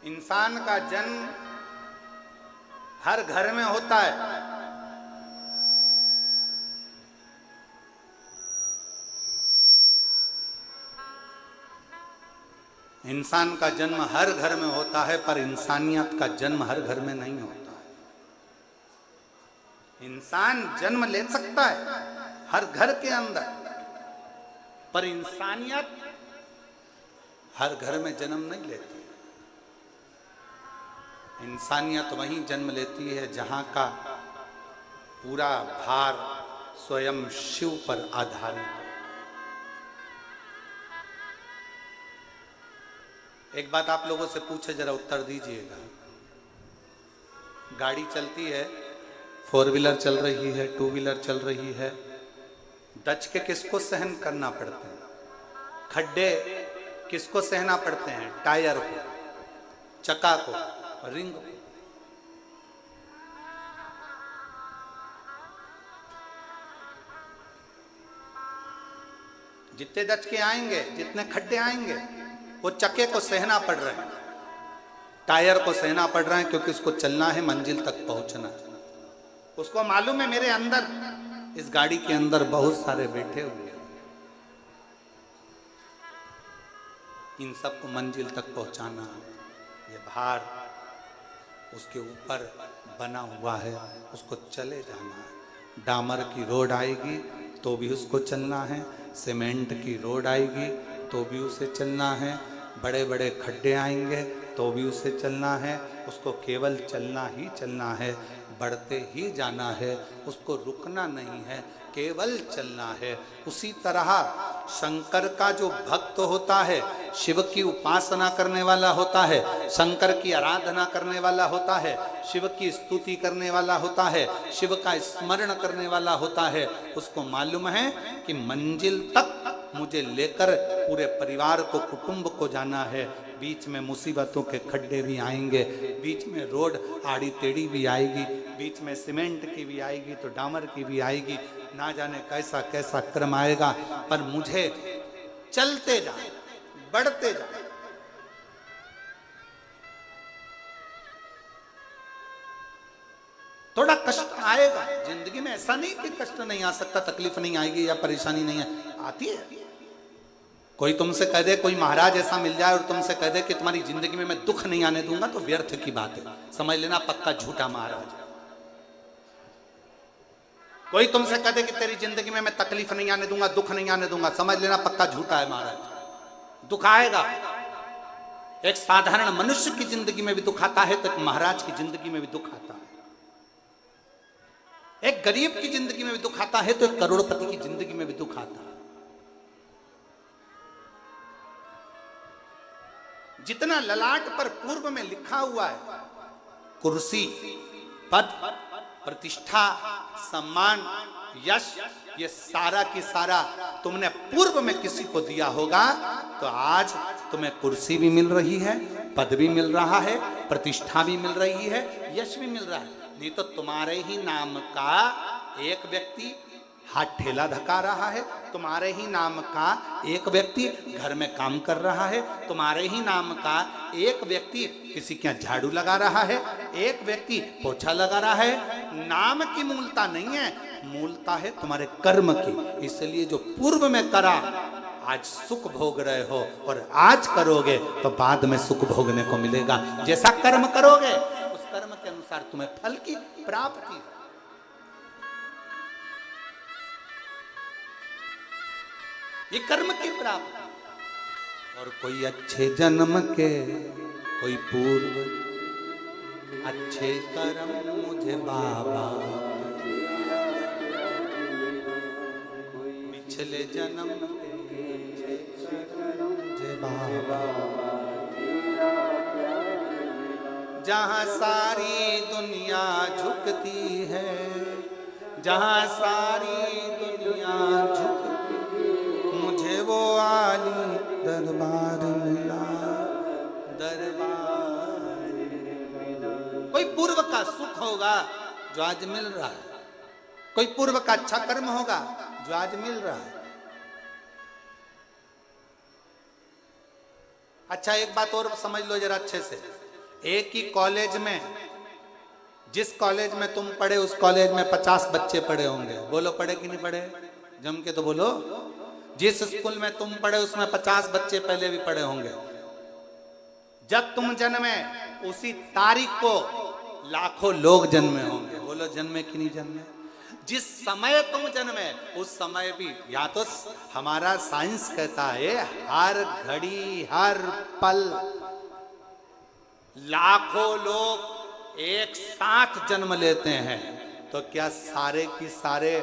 इंसान का जन्म हर घर में होता है। इंसान का जन्म हर घर में होता है, पर इंसानियत का जन्म हर घर में नहीं होता है। इंसान जन्म ले सकता है हर घर के अंदर, पर इंसानियत हर घर में जन्म नहीं लेती। इंसानियत वहीं जन्म लेती है जहां का पूरा भार स्वयं शिव पर आधारित है। एक बात आप लोगों से पूछे, जरा उत्तर दीजिएगा। गाड़ी चलती है, 4 व्हीलर चल रही है, 2 व्हीलर चल रही है, दच के किसको सहन करना पड़ते हैं? खड्डे किसको सहना पड़ते हैं? टायर को, चक्का को, रिंग को। जितने दचके आएंगे, जितने खड्डे आएंगे, वो चक्के को सहना पड़ रहे हैं, टायर को सहना पड़ रहा है, क्योंकि उसको चलना है, मंजिल तक पहुंचना है। उसको मालूम है मेरे अंदर, इस गाड़ी के अंदर बहुत सारे बैठे हुए हैं, इन सबको मंजिल तक पहुंचाना है। ये भार उसके ऊपर बना हुआ है, उसको चले जाना है। डामर की रोड आएगी तो भी उसको चलना है, सीमेंट की रोड आएगी तो भी उसे चलना है, बड़े बड़े खड्डे आएंगे तो भी उसे चलना है। उसको केवल चलना ही चलना है, बढ़ते ही जाना है, उसको रुकना नहीं है, केवल चलना है। उसी तरह शंकर का जो भक्त होता है, शिव की उपासना करने वाला होता है, शंकर की आराधना करने वाला होता है, शिव की स्तुति करने वाला होता है, शिव का स्मरण करने वाला होता है, उसको मालूम है कि मंजिल तक मुझे लेकर पूरे परिवार को, कुटुंब को जाना है। बीच में मुसीबतों के खड्डे भी आएंगे, बीच में रोड आड़ी टेढ़ी भी आएगी, बीच में सीमेंट की भी आएगी तो डामर की भी आएगी, ना जाने कैसा कैसा क्रम आएगा, पर मुझे चलते जाए, बढ़ते जाए। थोड़ा कष्ट आएगा जिंदगी में, ऐसा नहीं कि कष्ट नहीं आ सकता, तकलीफ नहीं आएगी या परेशानी नहीं आती है। कोई तुमसे कह दे, कोई महाराज ऐसा मिल जाए और तुमसे कह दे कि तुम्हारी जिंदगी में मैं दुख नहीं आने दूंगा, तो व्यर्थ की बात है, समझ लेना पक्का झूठा महाराज। कोई तुमसे कह दे कि तेरी जिंदगी में मैं तकलीफ नहीं आने दूंगा, दुख नहीं आने दूंगा, समझ लेना पक्का झूठा है महाराज। दुख आएगा, एक साधारण मनुष्य की जिंदगी में भी दुख आता है तो एक महाराज की जिंदगी में भी दुख आता है। एक गरीब की जिंदगी में भी दुख आता है तो एक करोड़पति की जिंदगी में भी दुख आता है। जितना ललाट पर पूर्व में लिखा हुआ है, कुर्सी, पद, प्रतिष्ठा, सम्मान, यश, ये सारा की सारा तुमने पूर्व में किसी को दिया होगा, तो आज तुम्हें कुर्सी भी मिल रही है, पद भी मिल रहा है, प्रतिष्ठा भी मिल रही है, यश भी मिल रहा है। नहीं तो तुम्हारे ही नाम का एक व्यक्ति हाथ ठेला धका रहा है, तुम्हारे ही नाम का एक व्यक्ति घर में काम कर रहा है, तुम्हारे ही नाम का एक व्यक्ति किसी के यहाँ झाड़ू लगा रहा है, एक व्यक्ति पोछा लगा रहा है। नाम की मूलता नहीं है, मूलता है तुम्हारे कर्म की। इसलिए जो पूर्व में करा आज सुख भोग रहे हो, और आज करोगे तो बाद में सुख भोगने को मिलेगा। जैसा कर्म करोगे उस कर्म के अनुसार तुम्हें फल की प्राप्ति। ये कर्म की प्राप्ति। और कोई अच्छे जन्म के, कोई पूर्व अच्छे कर्म मुझे बाबा, पिछले जन्म के मुझे बाबा। जहाँ सारी दुनिया झुकती है, जहाँ सारी दुनिया झुकती, मुझे वो आली दरबार मिला, दरबार। कोई पूर्व का सुख होगा जो आज मिल रहा है, कोई पूर्व का अच्छा कर्म होगा जो आज मिल रहा है। अच्छा, एक बात और समझ लो जरा अच्छे से। एक ही कॉलेज में, जिस कॉलेज में तुम पढ़े उस कॉलेज में 50 बच्चे पढ़े होंगे। बोलो पढ़े कि नहीं पढ़े? जम के तो बोलो। जिस स्कूल में तुम पढ़े उसमें 50 बच्चे पहले भी पढ़े होंगे। जब तुम जन्मे उसी तारीख को लाखों लोग जन्मे होंगे। बोलो जन्मे कि नहीं जन्मे? जिस समय तुम जन्मे उस समय भी, या तो हमारा साइंस कहता है हर घड़ी हर पल लाखों लोग एक साथ जन्म लेते हैं, तो क्या सारे की सारे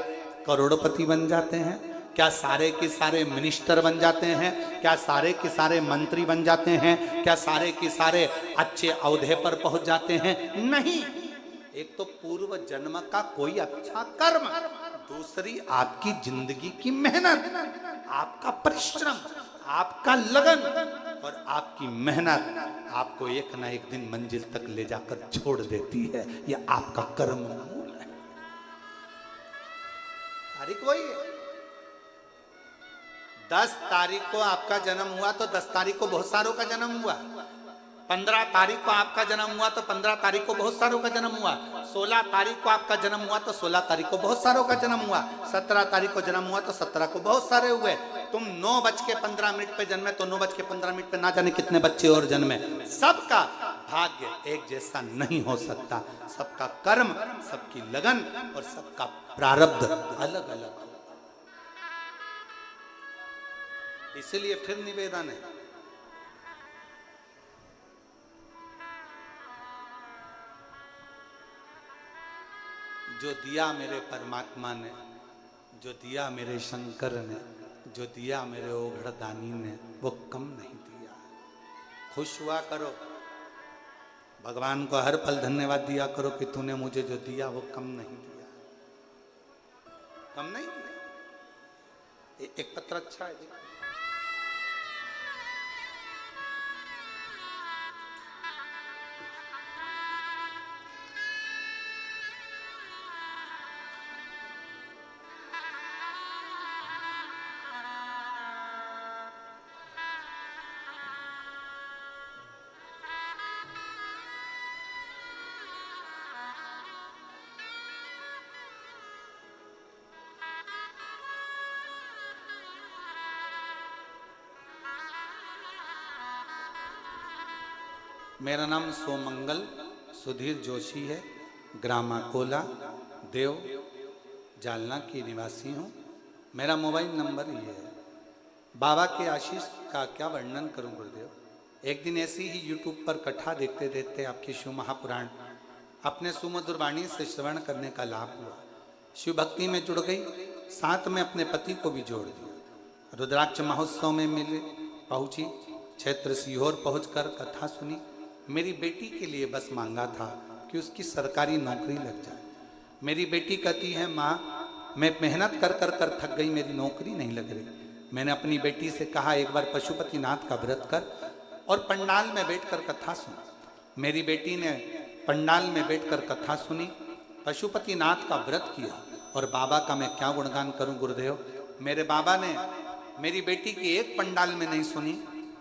करोड़पति बन जाते हैं? क्या सारे के सारे मिनिस्टर बन जाते हैं? क्या सारे के सारे मंत्री बन जाते हैं? क्या सारे के सारे अच्छे औहदे पर पहुंच जाते हैं? नहीं। एक तो पूर्व जन्म का कोई अच्छा कर्म, दूसरी आपकी जिंदगी की मेहनत, आपका परिश्रम, आपका लगन और आपकी मेहनत आपको एक ना एक दिन मंजिल तक ले जाकर छोड़ देती है। यह आपका कर्म मूल है। तारीख वही है। 10 तारीख को आपका जन्म हुआ तो 10 तारीख को बहुत सारों का जन्म हुआ। 15 तारीख को आपका जन्म हुआ तो 15 तारीख को बहुत सारों का जन्म हुआ। 16 तारीख को आपका जन्म हुआ तो 16 तारीख को बहुत सारों का जन्म हुआ। 17 तारीख को जन्म हुआ तो 17 को बहुत सारे हुए। तुम 9:15 पे जन्मे तो 9:15 पे ना जाने कितने बच्चे और जन्मे। सबका भाग्य एक जैसा नहीं हो सकता। सबका कर्म, सबकी लगन और सबका प्रारब्ध अलग अलग। इसलिए फिर निवेदन है, जो दिया मेरे परमात्मा ने, जो दिया मेरे शंकर ने, जो दिया मेरे ओघड़दानी ने, वो कम नहीं दिया। खुश हुआ करो, भगवान को हर पल धन्यवाद दिया करो कि तूने मुझे जो दिया वो कम नहीं दिया, कम नहीं दिया। एक पत्र अच्छा है जी। मेरा नाम सोमंगल सुधीर जोशी है, ग्राम अकोला, देव, जालना की निवासी हूँ। मेरा मोबाइल नंबर ये है। बाबा के आशीष का क्या वर्णन करूँ गुरुदेव। एक दिन ऐसी ही यूट्यूब पर कथा देखते देखते आपकी शिव महापुराण अपने सुमधुर वाणी से श्रवण करने का लाभ हुआ। शिव भक्ति में जुड़ गई, साथ में अपने पति को भी जोड़ दिया। रुद्राक्ष महोत्सव में मिले पहुंची, क्षेत्र सीहोर पहुंचकर कथा सुनी। मेरी बेटी के लिए बस मांगा था कि उसकी सरकारी नौकरी लग जाए। मेरी बेटी कहती है, माँ मैं मेहनत कर कर कर थक गई, मेरी नौकरी नहीं लग रही। मैंने अपनी बेटी से कहा एक बार पशुपतिनाथ का व्रत कर और पंडाल में बैठकर कथा सुन। मेरी बेटी ने पंडाल में बैठकर कथा सुनी, पशुपतिनाथ का व्रत किया। और बाबा का मैं क्या गुणगान करूं गुरुदेव। मेरे बाबा ने मेरी बेटी की एक पंडाल में नहीं सुनी,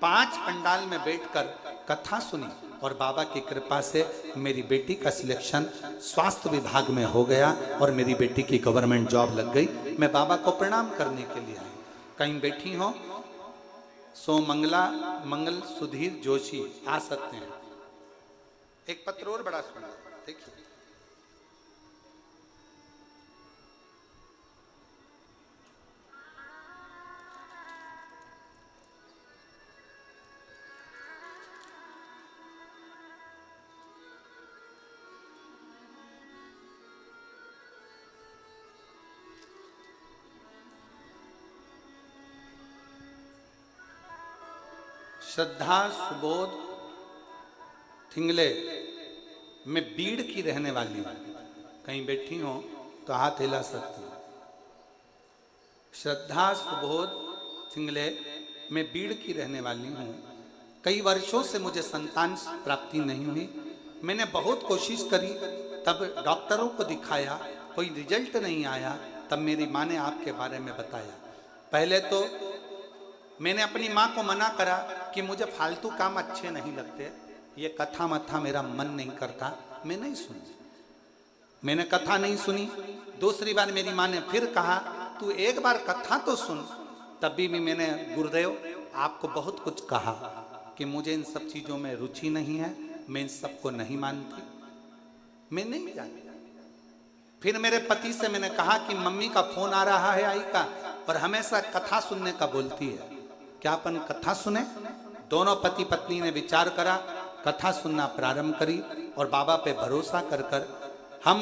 5 पंडाल में बैठकर कथा सुनी। और बाबा की कृपा से मेरी बेटी का सिलेक्शन स्वास्थ्य विभाग में हो गया और मेरी बेटी की गवर्नमेंट जॉब लग गई। मैं बाबा को प्रणाम करने के लिए आई। कहीं बैठी हो, सोमंगला मंगल सुधीर जोशी आ सकते हैं। एक पत्र और बड़ा सुंदर, देखिए। श्रद्धा सुबोध थिंगले, मैं बीड़ की रहने वाली हूँ। कहीं बैठी हो तो हाथ हिला सकती हूँ। श्रद्धा सुबोध थिंगले, मैं बीड़ की रहने वाली हूँ। कई वर्षों से मुझे संतान प्राप्ति नहीं हुई। मैंने बहुत कोशिश करी, तब डॉक्टरों को दिखाया, कोई रिजल्ट नहीं आया। तब मेरी माँ ने आपके बारे में बताया। पहले तो मैंने अपनी माँ को मना करा कि मुझे फालतू काम अच्छे नहीं लगते, ये कथा मथा मेरा मन नहीं करता, मैं नहीं सुनी। मैंने कथा नहीं सुनी। दूसरी बार मेरी माँ ने फिर कहा, तू एक बार कथा तो सुन। तभी भी मैंने गुरुदेव आपको बहुत कुछ कहा कि मुझे इन सब चीज़ों में रुचि नहीं है, मैं इन सबको नहीं मानती, मैं नहीं जानती। फिर मेरे पति से मैंने कहा कि मम्मी का फोन आ रहा है आई का, और हमेशा कथा सुनने का बोलती है, क्या अपन कथा सुने। दोनों पति पत्नी ने विचार करा, कथा सुनना प्रारंभ करी और बाबा पे भरोसा कर कर हम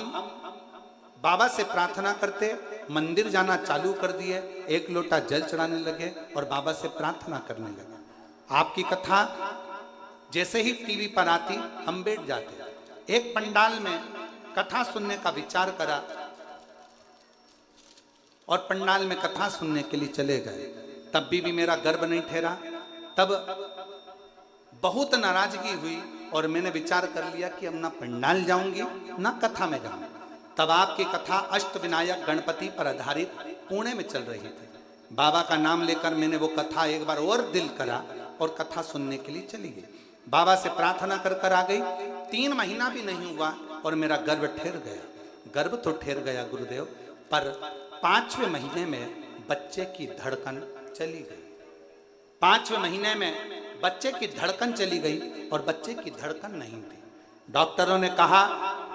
बाबा से प्रार्थना करते, मंदिर जाना चालू कर दिए, एक लोटा जल चढ़ाने लगे और बाबा से प्रार्थना करने लगे। आपकी कथा जैसे ही टीवी पर आती हम बैठ जाते। एक पंडाल में कथा सुनने का विचार करा और पंडाल में कथा सुनने के लिए चले गए। तब भी मेरा गर्व नहीं ठहरा। तब बहुत नाराजगी हुई और मैंने विचार कर लिया कि अब ना पंडाल जाऊंगी ना कथा में जाऊंगी। तब आपकी कथा अष्टविनायक गणपति पर आधारित पुणे में चल रही थी। बाबा का नाम लेकर मैंने वो कथा एक बार और दिल करा और कथा सुनने के लिए चली गई। बाबा से प्रार्थना कर कर आ गई। 3 महीना भी नहीं हुआ और मेरा गर्व ठहर गया। गर्व तो ठहर गया गुरुदेव, पर 5वें महीने में बच्चे की धड़कन चली गई। 5वें महीने में बच्चे की धड़कन चली गई और बच्चे की धड़कन नहीं थी। डॉक्टरों ने कहा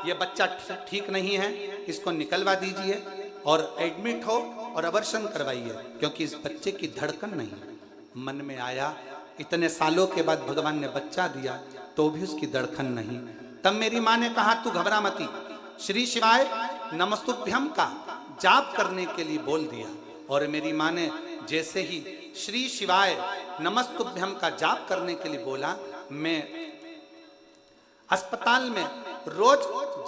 यह बच्चा ठीक नहीं है, इसको निकलवा दीजिए और एडमिट हो और अबॉर्शन करवाइए, क्योंकि इस बच्चे की धड़कन नहीं। मन में आया इतने सालों के बाद भगवान ने बच्चा दिया तो भी उसकी धड़कन नहीं। तब मेरी माँ ने कहा तू घबरा मती, श्री शिवाय नमस्तुभ्यम का जाप करने के लिए बोल दिया। और मेरी माँ ने जैसे ही श्री शिवाय नमस्तुभ्यम का जाप करने के लिए बोला, मैं अस्पताल में रोज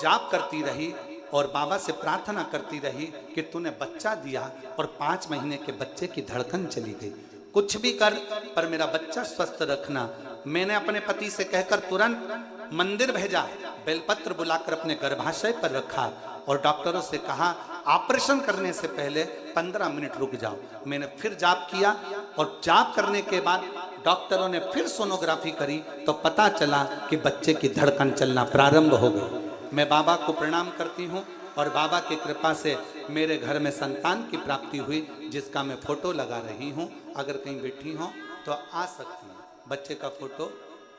जाप करती रही और बाबा से प्रार्थना करती रही कि तूने बच्चा दिया और 5 महीने के बच्चे की धड़कन चली गई। कुछ भी कर पर मेरा बच्चा स्वस्थ रखना। मैंने अपने पति से कहकर तुरंत मंदिर भेजा, बेलपत्र बुलाकर अपने गर्भाशय पर रखा और डॉक्टरों से कहा ऑपरेशन करने से पहले 15 मिनट रुक जाओ। मैंने फिर जाप किया और जाप करने के बाद डॉक्टरों ने फिर सोनोग्राफी करी तो पता चला कि बच्चे की धड़कन चलना प्रारंभ हो गई। मैं बाबा को प्रणाम करती हूँ और बाबा की कृपा से मेरे घर में संतान की प्राप्ति हुई, जिसका मैं फोटो लगा रही हूँ। अगर कहीं बैठी हो तो आ सकती हैं। बच्चे का फोटो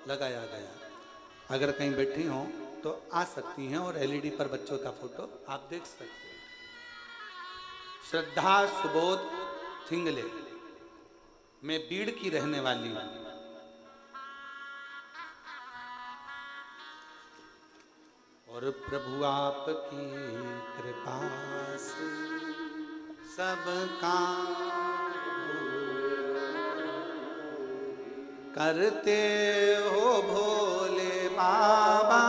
लगाया गया, अगर कहीं बैठी हो तो आ सकती हैं और एलईडी पर बच्चों का फोटो आप देख सकते हैं। श्रद्धा सुबोध थिंगले, मैं बीड़ की रहने वाली हूं। और प्रभु आपकी कृपा से सब काम करते हो भोले बाबा,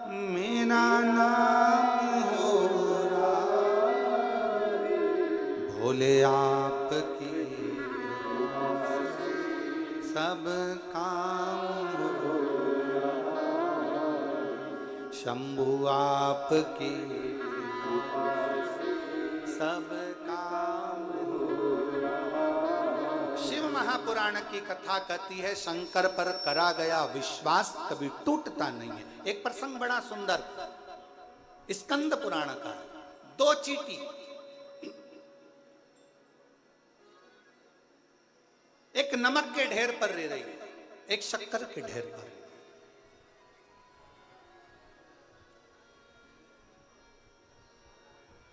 मेरा नाम हो भोले आपकी सब काम हो, शंभु आपकी सब काम हो। शिव महापुराण की कथा कहती है शंकर पर करा गया विश्वास कभी टूटता नहीं है। एक प्रसंग बड़ा सुंदर स्कंद पुराण का है। 2 चींटी एक नमक के ढेर पर रह रही है, एक शक्कर के ढेर पर।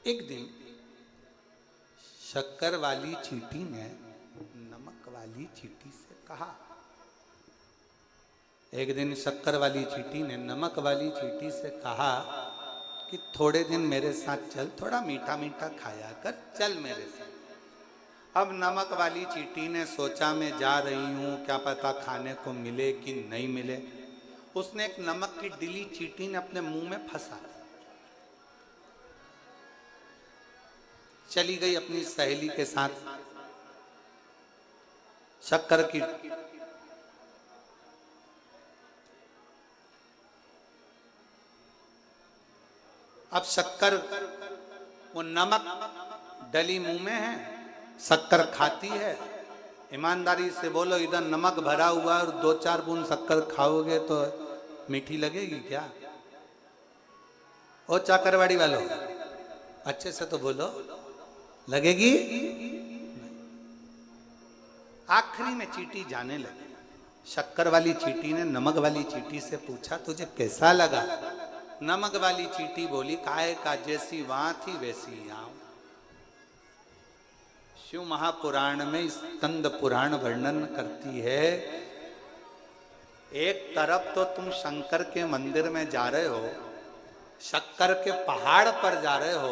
एक दिन शक्कर वाली चींटी ने नमक वाली चींटी से कहा, एक दिन शक्कर वाली चींटी ने नमक वाली चींटी से कहा कि थोड़े दिन मेरे साथ चल, थोड़ा मीठा मीठा खाया कर, चल मेरे साथ। अब नमक वाली चींटी ने सोचा मैं जा रही हूं, क्या पता खाने को मिले कि नहीं मिले। उसने एक नमक की डिली चींटी ने अपने मुंह में फंसा, चली गई अपनी सहेली के साथ शक्कर की। अब शक्कर वो नमक डली मुंह में है, शक्कर खाती है। ईमानदारी से बोलो, इधर नमक भरा हुआ और 2-4 बूंद शक्कर खाओगे तो मीठी लगेगी क्या? ओ चाकरवाड़ी वालों, अच्छे से तो बोलो, लगेगी? आखिरी में चींटी जाने लगी। शक्कर वाली चींटी ने नमक वाली चींटी से पूछा तुझे कैसा लगा? नमक वाली चींटी बोली काहे का जैसी वहां थी वैसी यहां। शिव महापुराण में स्कंद पुराण वर्णन करती है, एक तरफ तो तुम शंकर के मंदिर में जा रहे हो शक्कर के पहाड़ पर जा रहे हो